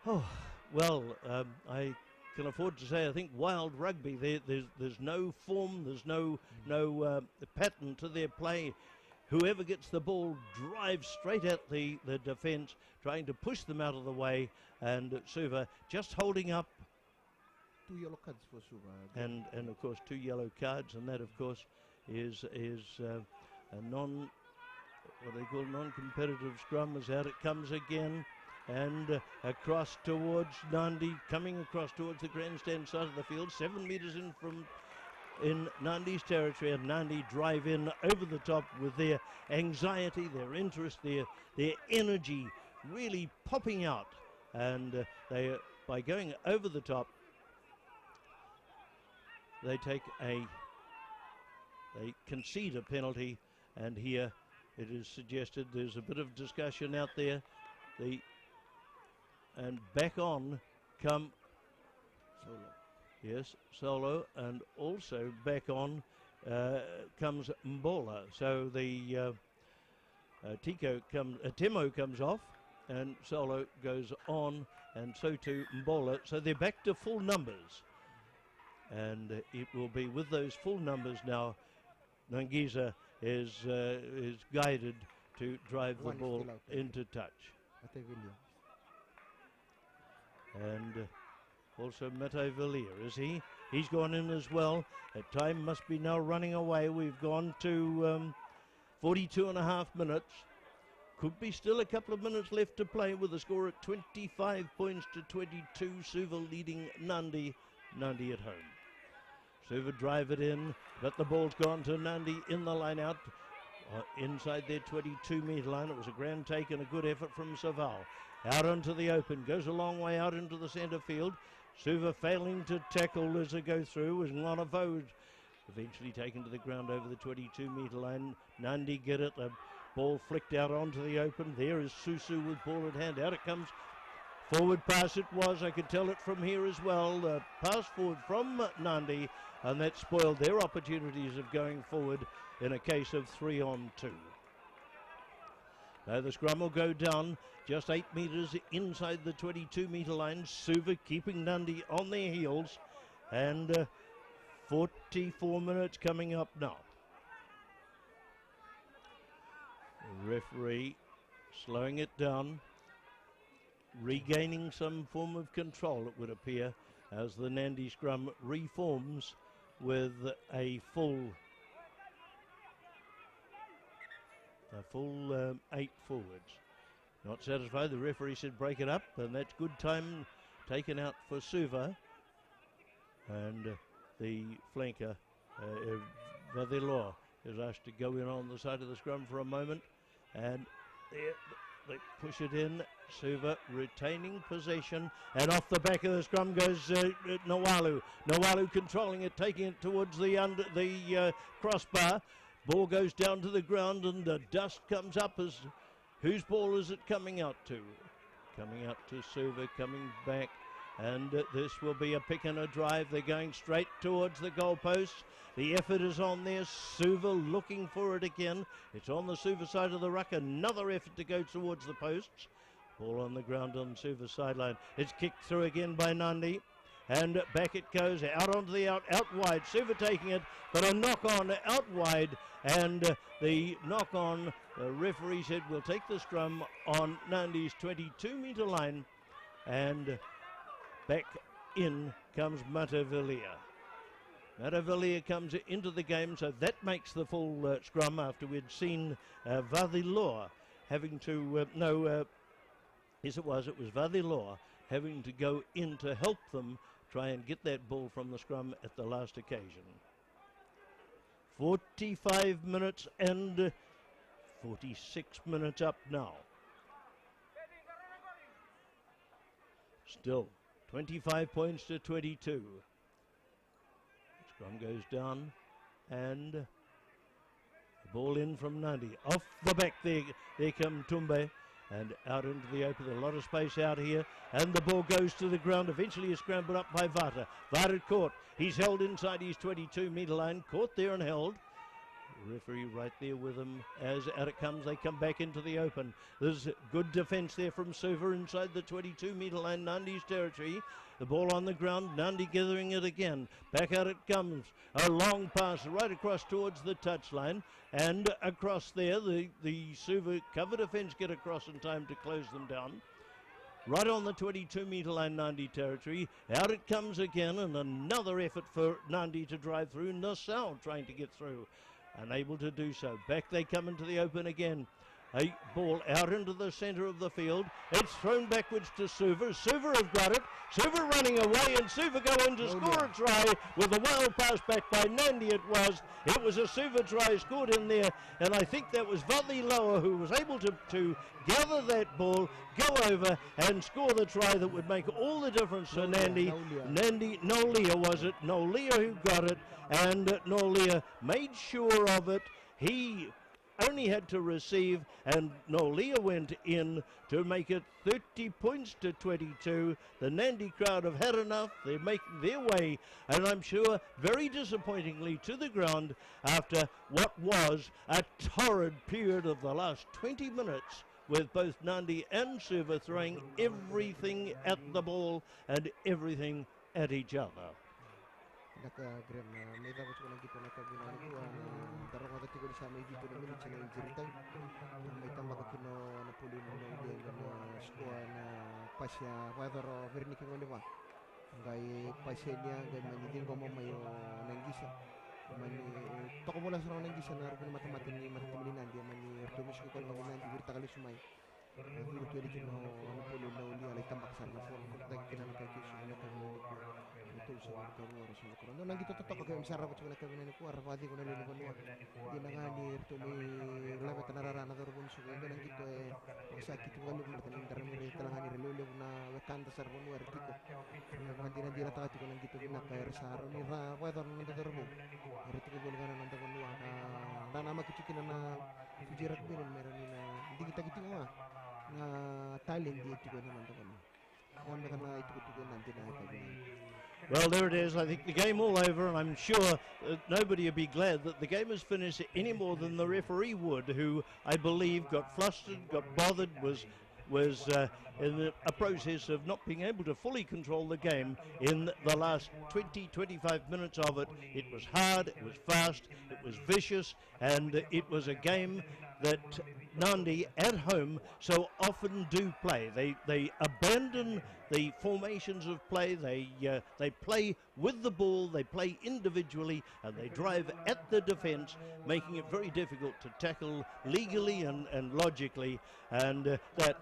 S2: I can afford to say, I think, wild rugby. There's no form, there's no pattern to their play. Whoever gets the ball drives straight at the defence, trying to push them out of the way. And Suva just holding up.
S1: 2 yellow cards for Suva.
S2: And of course 2 yellow cards, and that of course is a non-competitive scrum. As out it comes again, and across towards Nadi, coming across towards the grandstand side of the field, 7 metres in Nadi's territory, and Nadi drive in over the top with their anxiety, their interest, their energy really popping out, and by going over the top, they concede a penalty, and here it is suggested there's a bit of discussion out there. And back on come Solo, and also back on comes Mbola. So the Temo comes off, and Solo goes on, and so too Mbola. So they're back to full numbers. And it will be with those full numbers now. Nangisa is guided to drive the ball into touch. And also Mate Villiers, is he? He's gone in as well. That time must be now running away. We've gone to 42 and a half minutes. Could be still a couple of minutes left to play with a score at 25 points to 22. Suva leading Nadi at home. Suva drive it in, but the ball's gone to Nadi in the line out, inside their 22-metre line. It was a grand take and a good effort from Saval. Out onto the open, goes a long way out into the centre field. Suva failing to tackle as they go through was Ngonavode, eventually taken to the ground over the 22-metre line. Nadi get it, the ball flicked out onto the open. There is Susu with ball at hand. Out it comes. Forward pass it was, I could tell it from here as well. The pass forward from Nadi, and that spoiled their opportunities of going forward in a case of 3-on-2. Now the scrum will go down just 8 metres inside the 22-metre line. Suva keeping Nadi on their heels, and 44 minutes coming up now. The referee slowing it down, regaining some form of control, it would appear, as the Nadi scrum reforms with a full 8 forwards. Not satisfied, the referee said break it up, and that's good time taken out for Suva. And the flanker, Vadilor, is asked to go in on the side of the scrum for a moment, and there they push it in. Suva retaining possession, and off the back of the scrum goes Nawalu. Nawalu controlling it, taking it towards the crossbar. Ball goes down to the ground, and the dust comes up. As whose ball is it coming out to? Coming out to Suva, coming back And this will be a pick and a drive. They're going straight towards the goalposts. The effort is on there. Suva looking for it again. It's on the Suva side of the ruck. Another effort to go towards the posts. Ball on the ground on Suva's sideline. It's kicked through again by Nadi. And back it goes, out onto the out wide. Suva taking it, but a knock on out wide. And the knock on, the referee said we'll take the scrum on Nadi's 22-metre line. And back in comes Matavilia. Matavilia comes into the game, so that makes the full scrum after we'd seen Vadiloa having to, yes it was Vadiloa having to go in to help them try and get that ball from the scrum at the last occasion. 45 minutes and 46 minutes up now. Still 25 points to 22. Scrum goes down and the ball in from Nadi. Off the back there come Tumbe and out into the open. A lot of space out here and the ball goes to the ground. Eventually is scrambled up by Vata. Vata caught. He's held inside his 22-metre line. Caught there and held. Referee right there with him as out it comes. They come back into the open. There's good defence there from Suva inside the 22-metre line, Nandi's territory. The ball on the ground, Nadi gathering it again. Back out it comes. A long pass right across towards the touchline. And across there, the Suva cover defence get across in time to close them down. Right on the 22-metre line, Nadi territory. Out it comes again, and another effort for Nadi to drive through. Nassau trying to get through. Unable to do so. Back they come into the open again. A ball out into the centre of the field. It's thrown backwards to Suva. Suva have got it. Suva running away and Suva go in to score a try with a wild pass back by Nadi it was. It was a Suva try scored in there and I think that was Vadiloa who was able to gather that ball, go over and score the try that would make all the difference to Nadi. Nolia was it. Nolia who got it and Nolia made sure of it. He only had to receive and Nolia went in to make it 30 points to 22. The Nadi crowd have had enough. They're making their way and I'm sure very disappointingly to the ground after what was a torrid period of the last 20 minutes with both Nadi and Suva throwing everything at the ball and everything at each other.
S1: Naka-gram na may dapat ko lang dito nakabunaan ko darang ako tigo sa may dito namin sa injury time may tambak kino na puli mo na idea na squad na pasya whether vernik ng lima ngay pasya niya ngay manidin ko mo mayo nanggisa mani toko mo lang sa nanggisa na rin matamatin ni mataminan dia mani tumis ko ko na hindi virta kali sumay Guru tu ada kena puluh lauli alai tambak sarna for tak kena nak kaki semua kamu itu semua kamu harus lakukan. No nang gitu tetap agak besar apa cuma kami ni kuar padi kuna lele kuna dia nangani tu mi lebe tanarara na dorun suku itu nang gitu masa gitu kalau kita nang termi telangani lele kuna wekan tasar bunu artiko nanti nanti rata kati kuna gitu nak kayak sar ni ra apa itu nang termu artiko boleh kan nang termu dan nama kecikin na jirat birin meron na hindi kita gitu mah na talent dia juga naman
S2: Well, there it is. I think the game all over, and I'm sure nobody would be glad that the game is finished any more than the referee would, who I believe got flustered, got bothered, was in a process of not being able to fully control the game in the last 20-25 minutes of it. It was hard, it was fast, it was vicious, and it was a game that Nadi at home so often do play. They abandon the formations of play. They play with the ball. They play individually, and they drive at the defence, making it very difficult to tackle legally and logically. And that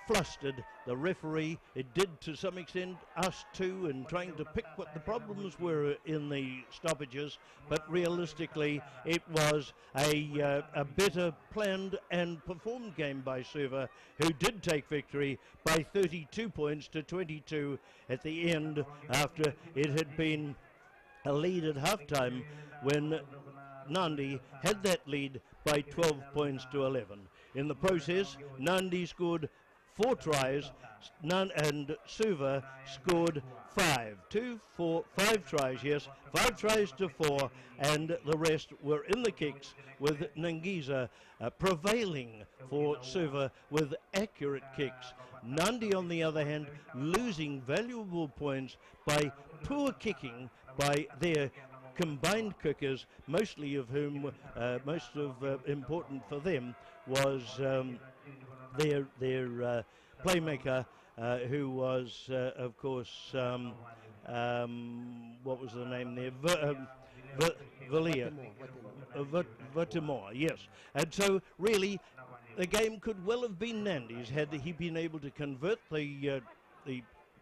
S2: flustered the referee. It did to some extent us too, in trying to pick what the problems were in the stoppages, but realistically it was a better planned and performed game by Suva, who did take victory by 32 points to 22 at the end, after it had been a lead at halftime when Nadi had that lead by 12 points to 11. In the process, Nadi scored 4 tries, and Suva scored 5. 2, 4, 5 tries, yes, 5 tries to 4, and the rest were in the kicks, with Nangisa prevailing for Suva with accurate kicks. Nadi, on the other hand, losing valuable points by poor kicking by their combined kickers, mostly of whom, important for them was their playmaker, who was, of course, what was the name there? Vatimore, yes. And so, really, the game could well have been Nandy's had he been able to convert the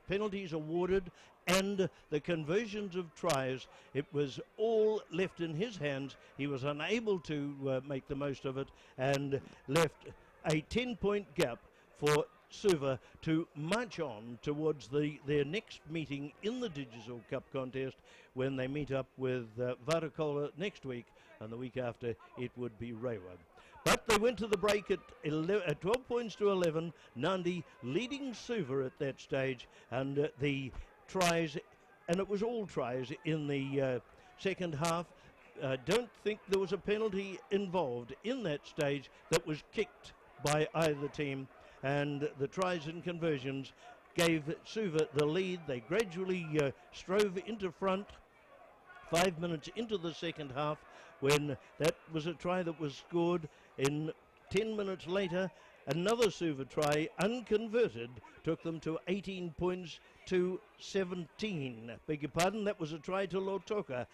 S2: penalties awarded and the conversions of tries. It was all left in his hands. He was unable to make the most of it, and left a 10-point gap for Suva to march on towards their next meeting in the Digicel Cup contest, when they meet up with Varakola next week, and the week after it would be Rewa. But they went to the break at 12 points to 11, Nadi leading Suva at that stage, and the tries, and it was all tries in the second half. Don't think there was a penalty involved in that stage that was kicked by either team, and the tries and conversions gave Suva the lead. They gradually strove into front 5 minutes into the second half, when that was a try that was scored. In 10 minutes later, another Suva try, unconverted, took them to 18 points to 17. Beg your pardon, that was a try to Lotoka.